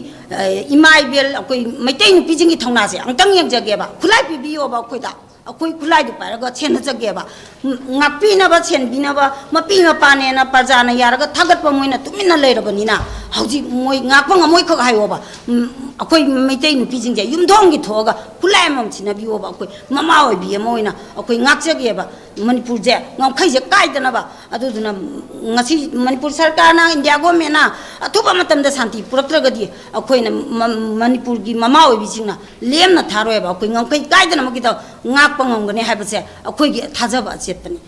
S7: ꯏꯃꯥ ꯏꯕꯦꯜ ꯑꯩꯈꯣꯏ ꯃꯩꯇꯩ ꯅꯨꯄꯤꯁꯤꯡꯒꯤ ꯊꯧꯅꯥꯁꯦ ꯑꯝꯇꯪ ꯌꯦꯡꯖꯒꯦꯕ ꯈꯨꯠꯂꯥꯏ ꯄꯤꯕꯤꯌꯣꯕ ꯑꯩꯈꯣꯏꯗ ꯑꯩꯈꯣꯏ ꯈꯨꯠꯂꯥꯏꯗꯨ ꯄꯥꯏꯔꯒ ꯁꯦꯟꯅꯖꯒꯦꯕ ꯉꯥꯛꯄꯤꯅꯕ ꯁꯦꯟꯕꯤꯅꯕ ꯃꯄꯤ ꯃꯄꯥꯅꯦꯅ ꯄ꯭ꯔꯖꯥꯅ ꯌꯥꯔꯒ ꯊꯥꯒꯠꯄ ꯃꯣꯏꯅ ꯇꯨꯃꯤꯟꯅ ꯂꯩꯔꯕꯅꯤꯅ ꯍꯧꯖꯤꯛ ꯃꯣꯏ ꯉꯥꯛꯄ ꯉꯝꯃꯣꯏꯈꯛ ꯍꯥꯏꯌꯣꯕ ꯑꯩꯈꯣꯏ ꯃꯩꯇꯩ ꯅꯨꯄꯤꯁꯤꯡꯁꯦ ꯌꯨꯝꯊꯣꯡꯒꯤ ꯊꯣꯛꯑꯒ ꯈꯨꯠꯂꯥꯏ ꯑꯃꯃꯝ ꯁꯤꯟꯅꯕꯤꯌꯣꯕ ꯑꯩꯈꯣꯏ ꯃꯃꯥ ꯑꯣꯏꯕꯤ ꯑꯃ ꯑꯣꯏꯅ ꯑꯩꯈꯣꯏ ꯉꯥꯛꯆꯒꯦꯕ ꯃꯅꯤꯄꯨꯔꯁꯦ ꯉꯝꯈꯩꯁꯦ ꯀꯥꯏꯗꯅꯕ ꯑꯗꯨꯗꯨꯅ ꯉꯁꯤ ꯃꯅꯤꯄꯨꯔ ꯁꯔꯀꯥꯔꯅ ꯏꯟꯗꯤꯌా ꯒꯣꯔꯃꯦꯟꯅ ꯑꯊꯨꯕ ꯃꯇꯝꯗ ꯁꯥꯟꯇꯤ ꯄꯨꯔꯛꯇ꯭ꯔꯒꯗꯤ ꯑꯩꯈꯣꯏꯅ ꯃꯅꯤꯄꯨꯔꯒꯤ ꯃꯃꯥ ꯑꯣꯏꯕꯤꯁꯤꯡꯅ ꯂꯦꯝꯅ ꯊꯥꯔꯣꯏꯕ ꯑꯩꯈꯣꯏ ꯉꯝꯈꯩ ꯀꯥꯏꯗꯅꯕꯒꯤꯗ ꯉꯥꯛꯄ ꯉꯝꯒꯅꯤ ꯍꯥꯏꯕꯁꯦ ꯑꯩꯈꯣꯏꯒꯤ ꯊꯥꯖꯕ ꯑꯆꯦꯠꯄꯅꯤ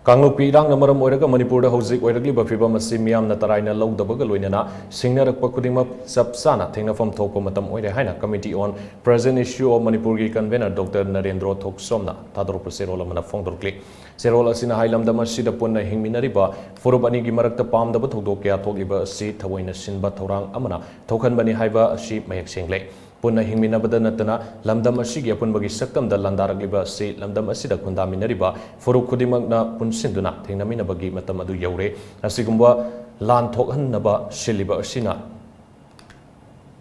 S1: ꯀꯥꯡꯂꯨꯞꯀꯤ ꯏꯔꯥꯡꯅ ꯃꯔꯝ ꯑꯣꯏꯔꯒ ꯃꯅꯤꯄꯨꯔꯗ ꯍꯧꯖꯤꯛ ꯑꯣꯏꯔꯛꯂꯤꯕ ꯐꯤꯚꯝ ꯑꯁꯤ ꯃꯤꯌꯥꯝꯅ ꯇꯔꯥꯏꯅ ꯂꯧꯗꯕꯒ ꯂꯣꯏꯅꯅ ꯁꯤꯡꯅꯔꯛꯄ ꯈꯨꯗꯤꯡꯃꯛ ꯆꯞ ꯆꯥꯅ ꯊꯦꯡꯅꯐꯝ ꯊꯣꯛꯄ ꯃꯇꯝ ꯑꯣꯏꯔꯦ ꯍꯥꯏꯅ ꯀꯃꯤꯇꯤ ꯑꯣꯟ ꯄ꯭ꯔꯖꯦꯟꯠ ꯏꯁꯨ ꯑꯣꯐ ꯃꯅꯤꯄꯨꯔꯒꯤ ꯀꯟꯚꯦꯅꯔ ꯗꯣꯛꯇꯔ ꯅꯔꯦꯟꯗ꯭ꯔꯣ ꯊꯣꯛꯁꯣꯝꯅ ꯊꯥꯗꯣꯔꯛꯄ ꯆꯦꯔꯣꯜ ꯑꯃꯅ ꯐꯣꯡꯗꯣꯛꯂꯤ ꯆꯦꯔꯣꯜ ꯑꯁꯤꯅ ꯍꯥꯏ ꯂꯝꯗꯝ ꯑꯁꯤꯗ ꯄꯨꯟꯅ ꯍꯤꯡꯃꯤꯟꯅꯔꯤꯕ ꯐꯨꯔꯨꯞ ꯑꯅꯤꯒꯤ ꯃꯔꯛꯇ ꯄꯥꯝꯗꯕ ꯊꯧꯗꯣꯛ ꯀꯌా ꯊꯣꯛꯂꯤꯕ ꯑꯁꯤ ꯊꯑꯣꯏꯅ ꯁꯤꯟꯕ ꯊꯧꯔꯥꯡ ꯑꯃꯅ ꯊꯣꯛꯍꯟꯕꯅꯤ ꯍꯥꯏꯕ ꯑꯁꯤ ꯃꯌꯦꯛ ꯁꯦꯡꯂꯦ ꯄꯨꯟꯅ ꯍꯤꯡꯃꯤꯟꯅꯕꯗ ꯅꯠꯇꯅ ꯂꯝꯗꯝ ꯑꯁꯤꯒꯤ ꯑꯄꯨꯟꯕꯒꯤ ꯁꯛꯇꯝꯗ ꯂꯥꯟꯗꯥꯔꯛꯂꯤꯕ ꯑꯁꯤ ꯂꯝꯗꯝ ꯑꯁꯤꯗ ꯈꯨꯟꯗꯥꯃꯤꯟꯅꯔꯤꯕ ꯐꯨꯔꯨꯞ ꯈꯨꯗꯤꯡꯃꯛꯅ ꯄꯨꯟꯁꯤꯟꯗꯨꯅ ꯊꯦꯡꯅꯃꯤꯟꯅꯕꯒꯤ ꯃꯇꯝ ꯑꯗꯨ ꯌꯧꯔꯦ ꯑꯁꯤꯒꯨꯝꯕ ꯂꯥꯟ ꯊꯣꯛꯍꯟꯅꯕ ꯁꯤꯜꯂꯤꯕ ꯑꯁꯤꯅ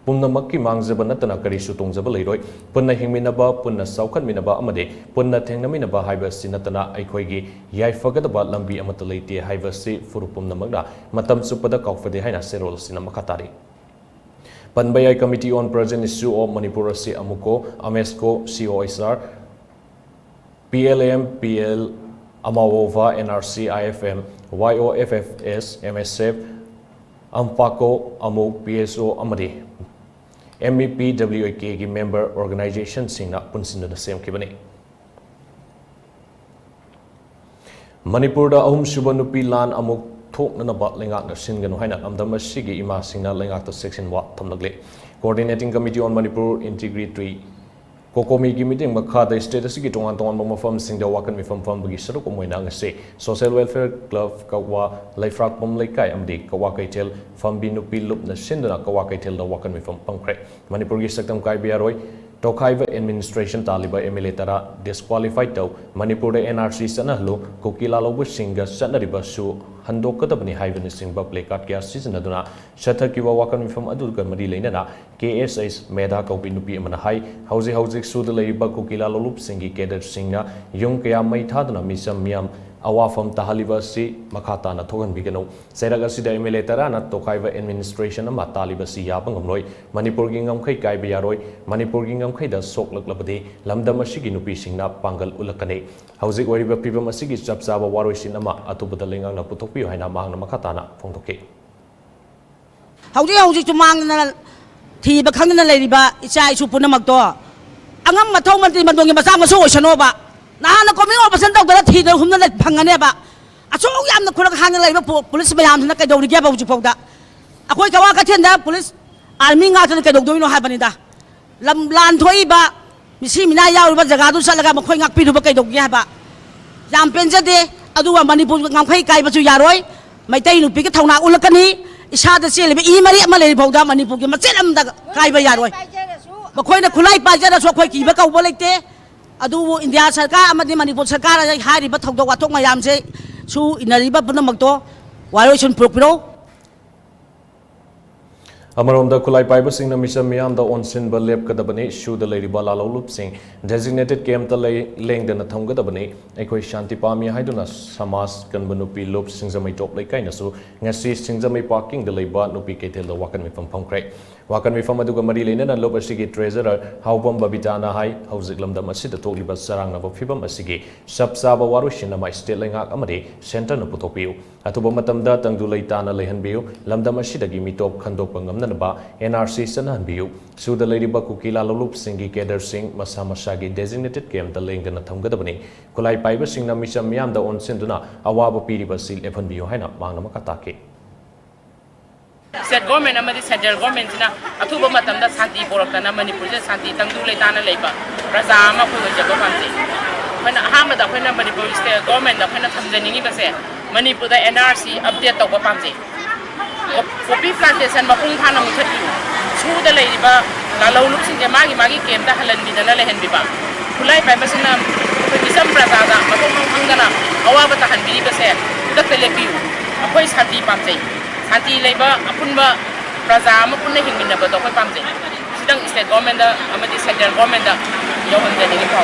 S1: ꯄꯨꯝꯅꯃꯛꯀꯤ ꯃꯥꯡꯖꯕ ꯅꯠꯇꯅ ꯀꯔꯤꯁꯨ ꯇꯣꯡꯖꯕ ꯂꯩꯔꯣꯏ ꯄꯨꯟꯅ ꯍꯤꯡꯃꯤꯟꯅꯕ ꯄꯨꯟꯅ ꯆꯥꯎꯈꯠꯃꯤꯟꯅꯕ ꯑꯃꯗꯤ ꯄꯨꯟꯅ ꯊꯦꯡꯅꯃꯤꯟꯅꯕ ꯍꯥꯏꯕ ꯑꯁꯤ ꯅꯠꯇꯅ ꯑꯩꯈꯣꯏꯒꯤ ꯌꯥꯏꯐꯒꯗꯕ ꯂꯝꯕꯤ ꯑꯃꯠꯇ ꯂꯩꯇꯦ ꯍꯥꯏꯕ ꯑꯁꯤ ꯐꯨꯔꯨꯞ ꯄꯨꯝꯅꯃꯛꯅ ꯃꯇꯝ ꯆꯨꯞꯄꯗ ꯀꯥꯎꯐꯗꯦ ꯍꯥꯏꯅ ꯆꯦꯔꯣꯜ ꯑꯁꯤꯅ ꯃꯈꯥ ꯇꯥꯔꯤ ꯄꯟꯕ ꯌꯥꯏ ꯀꯃꯤꯇꯤ ꯑꯣꯟ ꯄ꯭ꯔꯖꯦꯟꯠ ꯏꯁꯨ ꯑꯣꯐ ꯃꯅꯤꯄꯨꯔ ꯑꯁꯤ ꯑꯃꯨꯛꯀꯣ ꯑꯃꯦꯁꯀꯣ COSR PLM PL ꯑꯃꯥꯋꯣꯚꯥ NRC IFM YOFFS MSF ꯑꯝꯄꯥꯀꯣ ꯑꯃꯨꯛ PSO ꯑꯃꯗꯤ MEPWK ꯒꯤ ꯃꯦꯝꯕꯔ ꯑꯣꯔꯒꯅꯥꯏꯖꯦꯁꯟꯁꯤꯡꯅ ꯄꯨꯟꯁꯤꯟꯗꯨꯅ ꯁꯦꯝꯈꯤꯕꯅꯤ ꯃꯅꯤꯄꯨꯔꯗ ꯑꯍꯨꯝꯁꯨꯕ ꯅꯨꯄꯤ ꯂꯥꯟ ꯑꯃꯨꯛ ꯊꯣꯛꯅꯅꯕ ꯂꯩꯉꯥꯛꯅ ꯁꯤꯟꯒꯅꯨ ꯍꯥꯏꯅ ꯂꯝꯗꯝ ꯑꯁꯤꯒꯤ ꯏꯃꯥꯁꯤꯡꯅ ꯂꯩꯉꯥꯛꯇ ꯆꯦꯛꯁꯤꯟꯋꯥ ꯊꯝꯂꯛꯂꯤ ꯀꯣꯑꯣꯔꯗꯤꯅꯦꯇꯤꯡ ꯀꯃꯤꯇꯤ ꯑꯣꯟ ꯃꯅꯤꯄꯨꯔ ꯏꯟꯇꯤꯒ꯭ꯔꯤꯇꯤ ꯀꯣꯀꯣꯃꯤꯒꯤ ꯃꯤꯠꯌꯦꯡ ꯃꯈꯥꯗ ꯁ꯭ꯇꯦꯠ ꯑꯁꯤꯒꯤ ꯇꯣꯉꯥꯟ ꯇꯣꯉꯥꯟꯕ ꯃꯐꯝꯁꯤꯡꯗ ꯋꯥꯀꯠ ꯃꯤꯐꯝ ꯐꯝꯕꯒꯤ ꯁꯔꯨꯛ ꯑꯃ ꯑꯣꯏꯅ ꯉꯁꯤ ꯁꯣꯁꯤꯌꯦꯜ ꯋꯦꯜꯐꯦꯌꯔ ꯀ꯭ꯂꯕ ꯀꯛꯋꯥ ꯂꯩꯐ꯭ꯔꯥꯛꯄꯝ ꯂꯩꯀꯥꯏ ꯑꯃꯗꯤ ꯀꯛꯋꯥ ꯀꯩꯊꯦꯜ ꯐꯝꯕꯤ ꯅꯨꯄꯤ ꯂꯨꯞꯅ ꯁꯤꯟꯗꯨꯅ ꯀꯛꯋꯥ ꯀꯩꯊꯦꯜꯗ ꯋꯥꯀꯠ ꯃꯤꯐꯝ ꯐꯝꯈ꯭ꯔꯦ ꯃꯅꯤꯄꯨꯔꯒꯤ ꯁꯛꯇꯝ ꯀꯥꯏꯕ ꯌꯥꯔꯣꯏ ꯇꯣꯈꯥꯏꯕ ꯑꯦꯗꯃꯤꯅꯤꯁꯇ꯭ꯔꯦꯁꯟ ꯇꯥꯜꯂꯤꯕ MLA 10 ꯗꯤꯁꯀ꯭ꯋꯥꯂꯤꯐꯥꯏ ꯇꯧ ꯃꯅꯤꯄꯨꯔꯗ NRC ꯆꯠꯅꯍꯜꯂꯨ ꯀꯨꯀꯤ ꯂꯥꯂꯧꯕꯁꯤꯡꯒ ꯆꯠꯅꯔꯤꯕꯁꯨ ꯍꯟꯗꯣꯛꯀꯗꯕꯅꯤ ꯍꯥꯏꯕꯅꯆꯤꯡꯕ ꯄ꯭ꯂꯦꯀꯥꯔꯗ ꯀꯌꯥ ꯁꯤꯖꯤꯟꯅꯗꯨꯅ ꯆꯠꯊꯈꯤꯕ ꯋꯥꯀꯠ ꯃꯤꯐꯝ ꯑꯗꯨꯒ ꯃꯔꯤ ꯂꯩꯅꯅ KSH ꯃꯦꯙꯥ ꯀꯧꯕꯤ ꯅꯨꯄꯤ ꯑꯃꯅ ꯍꯥꯏ ꯍꯧꯖꯤꯛ ꯁꯨꯗ ꯂꯩꯔꯤꯕ ꯀꯨꯀꯤ ꯂꯥꯂꯧꯕꯁꯤꯡꯒꯤ ꯀꯦꯗꯔꯁꯤꯡꯅ ꯌꯨꯝ ꯀꯌꯥ ꯃꯩ ꯊꯥꯗꯨꯅ ꯃꯤꯆꯝ ꯃꯤꯌꯥꯝ awafam tahaliba si makata na thogan bigano seraga sida MLA tarana tokaiba administration ama taliba si yabang amloi Manipur gi ngamkhai kai ba yaroi Manipur gi ngamkhai da soklak labadi lamdam asigi nupi singna pangal ulakane hauzik wariba pibam asigi chapsaba waroisin ama atubada lengang na putokpi haina mahna makata na phongtoke
S12: hauji tumang na thi ba khang na leiriba ichai su punamak to angam mathau man ti mandong ma sa ma so oisano ba na na ko mi operation dok da thi na humna le phangane ba aso yam na khulak hang leiba police bayam na kai dawri ge ba uji phawda akoi kawa ka then da police army nga tan kai dok doino ha bani da lam lan thoi ba misi mina yaw ba jaga du salaga ma khoi ngak pi du ba kai dok ge ba yam penja de adu wa Manipur ngam khai kai ba chu yaroi mai tai nu pi ka thauna ulakani isada se lebe I mari ma le phawda Manipur ge ma chelam da kai ba yaroi ma khoi na khulai pa ja da so khoi ki ba ka ba lekte adu India sarkar amadi Manipur sarkar hari ba thogdo wathok mayam se su inari ba punamak to waroi sun propiro
S1: Amaronda kulai paiba sing na misa miyam da onsin ba lep kadabani shu da lady ba lalolup sing designated camp ta leng da na thong kadabani ekoi shanti pami haiduna samas kan banupi lop sing zamai top lai kai na su ngasi sing zamai parking da leiba nupi ketel da wakan mi pam krai wakan mi fam aduga mari leina na lop asigi treasurer haubam babitana hai hauzik lamda masjid da tokli ba sarang na ba phibam asigi sabsa ba waru shin na mai state lengak amade center na putopiu atuba matam da tangdu leita na lehan biu lamda masjid gi mitop khandok pangam ba NRC sanan biu suda lady ba kukila lolup singi keder sing masa masagi designated camp da leng na thamgadabani kulai paiba sing na misa miyam da on sinduna awaba piri ba sil efan biu haina mangna makatake
S5: state government amadi central government na athuba matam da santi porakana Manipur je santi tangdu leitana leiba praja ama ko jaba pamse phana ahama da phana Manipur state government da phana thamjaningi ba se Manipur da NRC update tawba pamse Kopi plantation mapung thana muthati su da leiba la lawlup sing je magi kem da halan bi dana lehen bi ba kulai pai basina ko bisam praza da mapung hangana awa ba ta han bi ba se da tele bi apoi santi pamse santi leiba apun ba praza ma punne hingin ba da ko pamse sidang state government da amadi central government da yohon da ni pa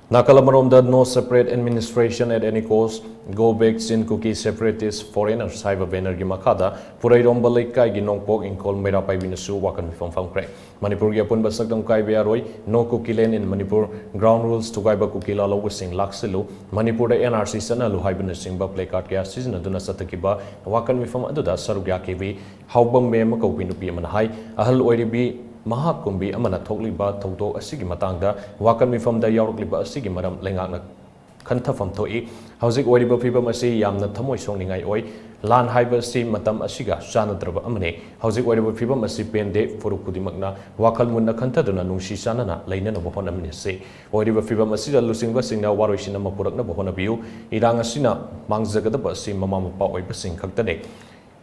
S1: Nakalamaromda no separate administration at any cost, go back sin cookie separatist foreigners cyber banner gi makada purai romba laikai gi nongpok in kol mera pai binasu wakan from kre Manipur gi apun basak dong kai biaroi no cookie lane in Manipur ground rules to gaiba cookie la lo sing laksilu Manipur da NRC sana lu hai binasing ba placard kya season aduna satakiba wakan from aduda sarugya kebi haubam me ma ko binupi man hai ahal oiribi Mahakumbi amana thokliba thongdo asigi matangda wakan mifam da yaurokliba asigi maram lengakna khanthafam thoi hauzik oiriba phibam asi yamna thamoi songningai oi lan haiba si matam asiga chanadraba amane hauzik oiriba phibam asi pende forukudimakna wakal munna khanthaduna nungsi chanana leinana bohona minse oiriba phibam asi da lusingba singna waroisina mapurakna bohona biu irang asina mangzagadaba si mama mapa oiba sing khaktane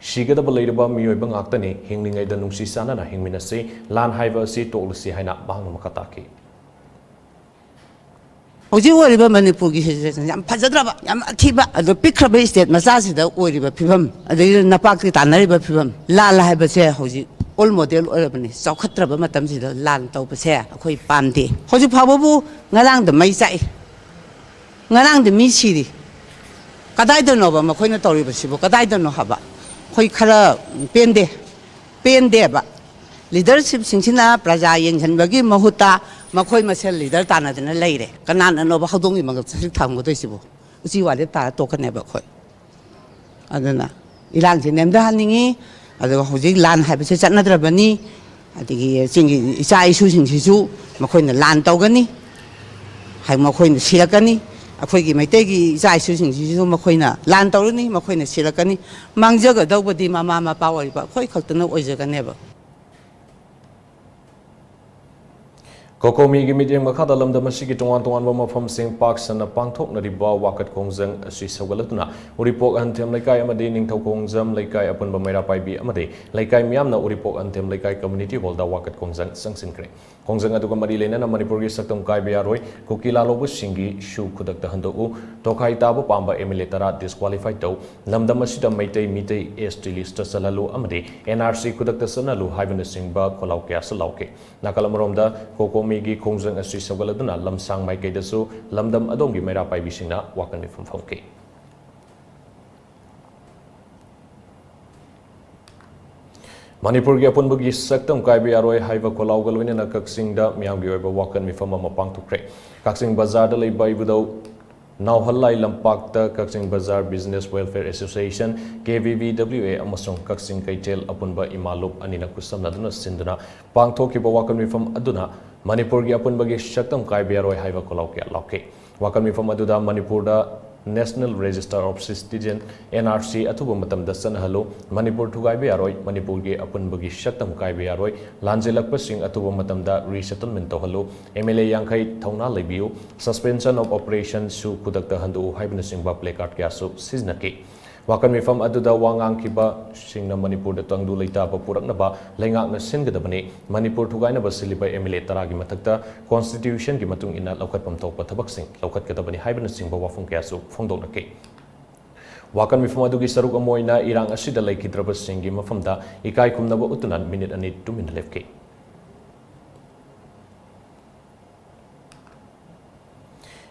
S1: Shigada Balaba Mio Bangatani, Hingling the Nungsi Sana, Hingminasi, Lan Hiver Si Tolsi Haina Bang Makataki.
S4: Oji wariba Manipur gi yam pajadraba yam thiba ado pikra be state masasi da wariba phibam ade napak ti tanariba phibam lal haiba se hoji all model orabani saukhatra matam si da lan tau pa se akhoi pamde hoji phababu ngarang da mai sai ngarang da mi siri kadai da no ba makhoi na toriba sibo kadai da no haba khoi khara pende ba leadership singchina praja yengchan bagi mahuta makhoi masel leader tana dena leire kanan no ba hodong imang sik tham go toisibo uchi wale ta to kane ba khoi adana ilang je nemda haningi adu hoji lan ha bese chatnadra bani adigi singi isa isu singsisu makhoi na lan tawgani hai makhoi na sirakani akhoi gi maite gi isa isu singsisu makhoi na lan tawrani makhoi na sirakani mangjaga dawbadi mama ma pawai ba khoi khaltana oijagane ba
S1: Kokomi Gimidi Makada Lam the Mashiki Tongan Tongan from Sing Parks and a Pangtok Nariba Wakat Kongzang Swisawalatuna, Uripok Antem Lakai Amadi Ningto Kongzam Lakai upon Bamera Paibi Amade, Lakai Miamna Uripok Antem Lakai Community Hall the Wakat Kongzang Sangsin Kre. Kongzang Adukamari Lena Manipuri Satum Kai Biaroi, Kukila Lobu Singi, Shu Kudak the Hando, Tokai Tabu Pamba Emiletara disqualified to, Lam the Mashita Mate Mite Est Lista Salalu Amade, NRC Kudak the Sanalu, Haven the Singba, Kolauke Salauke. Nakalamaromda, Kokomi ꯃꯤꯒꯤ ꯈꯣꯡꯖꯪ ꯑꯁꯤ ꯁꯧꯒꯠꯂꯗꯨꯅ ꯂꯝꯁꯥꯡ ꯃꯥꯏꯀꯩꯗꯁꯨ ꯂꯝꯗꯝ ꯑꯗꯣꯝꯒꯤ ꯃꯩꯔꯥ ꯄꯥꯏꯕꯤꯁꯤꯡꯅ ꯋꯥꯀꯟ ꯃꯤꯐꯝ ꯐꯣꯡꯈꯤ꯫ ꯃꯅꯤꯄꯨꯔꯒꯤ ꯑꯄꯨꯟꯕꯒꯤ ꯁꯛꯇꯝ ꯀꯥꯏꯕ ꯌꯥꯔꯣꯏ ꯍꯥꯏꯕ ꯈꯣꯜꯂꯥꯎꯒ ꯂꯣꯏꯅꯅ ꯀꯛꯆꯤꯡꯗ ꯃꯤꯌꯥꯝꯒꯤ ꯑꯣꯏꯕ ꯋꯥꯀꯟ ꯃꯤꯐꯝ ꯑꯃ ꯄꯥꯡꯊꯣꯛꯈ꯭ꯔꯦ꯫ ꯀꯛꯆꯤꯡ ꯕꯖꯥꯔꯗ ꯂꯩꯕ ꯏꯕꯨꯙꯧ ꯅꯥꯎꯍꯜꯂꯥꯏ ꯂꯝꯄꯥꯛꯇ ꯀꯛꯆꯤꯡ ꯕꯖꯥꯔ ꯕꯤꯖꯤꯅꯦꯁ ꯋꯦꯜꯐꯦꯌꯔ ꯑꯦꯁꯣꯁꯤꯌꯦꯁꯟ KVBWA ꯑꯃꯁꯨꯡ ꯀꯛꯆꯤꯡ ꯀꯩꯊꯦꯜ ꯑꯄꯨꯟꯕ ꯏꯃꯥꯂꯨꯞ ꯑꯅꯤꯅ ꯈꯨꯠꯁꯝꯅꯗꯨꯅ ꯁꯤꯟꯗꯨꯅ ꯄꯥꯡꯊꯣꯛꯈꯤꯕ ꯋꯥꯀꯟ ꯃꯤꯐꯝ ꯑꯗꯨꯅ ꯃꯅꯤꯄꯨꯔꯒꯤ ꯑꯄꯨꯟꯕꯒꯤ ꯁꯛꯇꯝ ꯀꯥꯏꯕ ꯌꯥꯔꯣꯏ ꯍꯥꯏꯕ ꯈꯣꯜꯂꯥꯎ ꯀꯌꯥ ꯂꯥꯎꯈꯤ꯫ ꯋꯥꯀꯟ ꯃꯤꯐꯝ ꯑꯗꯨꯗ ꯃꯅꯤꯄꯨꯔꯗ National Register of Citizen NRC ꯑꯊꯨꯕ ꯃꯇꯝꯗ ꯆꯠꯅꯍꯜꯂꯨ, ꯃꯅꯤꯄꯨꯔ ꯊꯨꯒꯥꯏꯕ ꯌꯥꯔꯣꯏ, ꯃꯅꯤꯄꯨꯔꯒꯤ ꯑꯄꯨꯟꯕꯒꯤ ꯁꯛꯇꯝ ꯀꯥꯏꯕ ꯌꯥꯔꯣꯏ, ꯂꯥꯟꯖꯦꯜꯂꯛꯄꯁꯤꯡ ꯑꯊꯨꯕ ꯃꯇꯝꯗ ꯔꯤꯁꯦꯇꯜꯃꯦꯟꯠ ꯇꯧꯍꯜꯂꯨ, MLA 50 ꯊꯧꯅꯥ ꯂꯩꯕꯤꯌꯨ, ꯁꯁꯄꯦꯟꯁꯟ ꯑꯣꯐ ꯑꯣꯄꯔꯦꯁꯟ ꯁꯨ ꯈꯨꯗꯛꯇ ꯍꯟꯗꯣꯛꯎ ꯍꯥꯏꯕꯅꯆꯤꯡꯕ ꯄ꯭ꯂꯦꯀꯥꯔꯗ ꯀꯌꯥꯁꯨ ꯁꯤꯖꯤꯟꯅꯈꯤ꯫ ꯋꯥꯀꯟ ꯃꯤꯐꯝ ꯑꯗꯨꯗ ꯋꯥ ꯉꯥꯡꯈꯤꯕꯁꯤꯡꯅ ꯃꯅꯤꯄꯨꯔꯗ ꯇꯪꯗꯨ ꯂꯩꯇꯥꯕ ꯄꯨꯔꯛꯅꯕ ꯂꯩꯉꯥꯛꯅ ꯁꯤꯟꯒꯗꯕꯅꯤ, ꯃꯅꯤꯄꯨꯔ ꯊꯨꯒꯥꯏꯅꯕ ꯁꯤꯜꯂꯤꯕ MLA 10ꯒꯤ ꯃꯊꯛꯇ ꯀꯣꯟꯁꯇꯤꯇ꯭ꯌꯨꯁꯟꯒꯤ ꯃꯇꯨꯡ ꯏꯟꯅ ꯂꯧꯈꯠꯐꯝ ꯊꯣꯛꯄ ꯊꯕꯛꯁꯤꯡ ꯂꯧꯈꯠꯀꯗꯕꯅꯤ ꯍꯥꯏꯕꯅꯆꯤꯡꯕ ꯋꯥꯐꯝ ꯀꯌꯥꯁꯨ ꯐꯣꯡꯗꯣꯛꯅꯈꯤ꯫ ꯋꯥꯀꯟ ꯃꯤꯐꯝ ꯑꯗꯨꯒꯤ ꯁꯔꯨꯛ ꯑꯃ ꯑꯣꯏꯅ ꯏꯔꯥꯡ ꯑꯁꯤꯗ ꯂꯩꯈꯤꯗ꯭ꯔꯕꯁꯤꯡꯒꯤ ꯃꯐꯝꯗ ꯏꯀꯥꯏ ꯈꯨꯝꯅꯕ ꯎꯠꯇꯨꯅ ꯃꯤꯅꯤꯠ 2 ꯇꯨꯃꯤꯟꯅ ꯂꯦꯞꯈꯤ꯫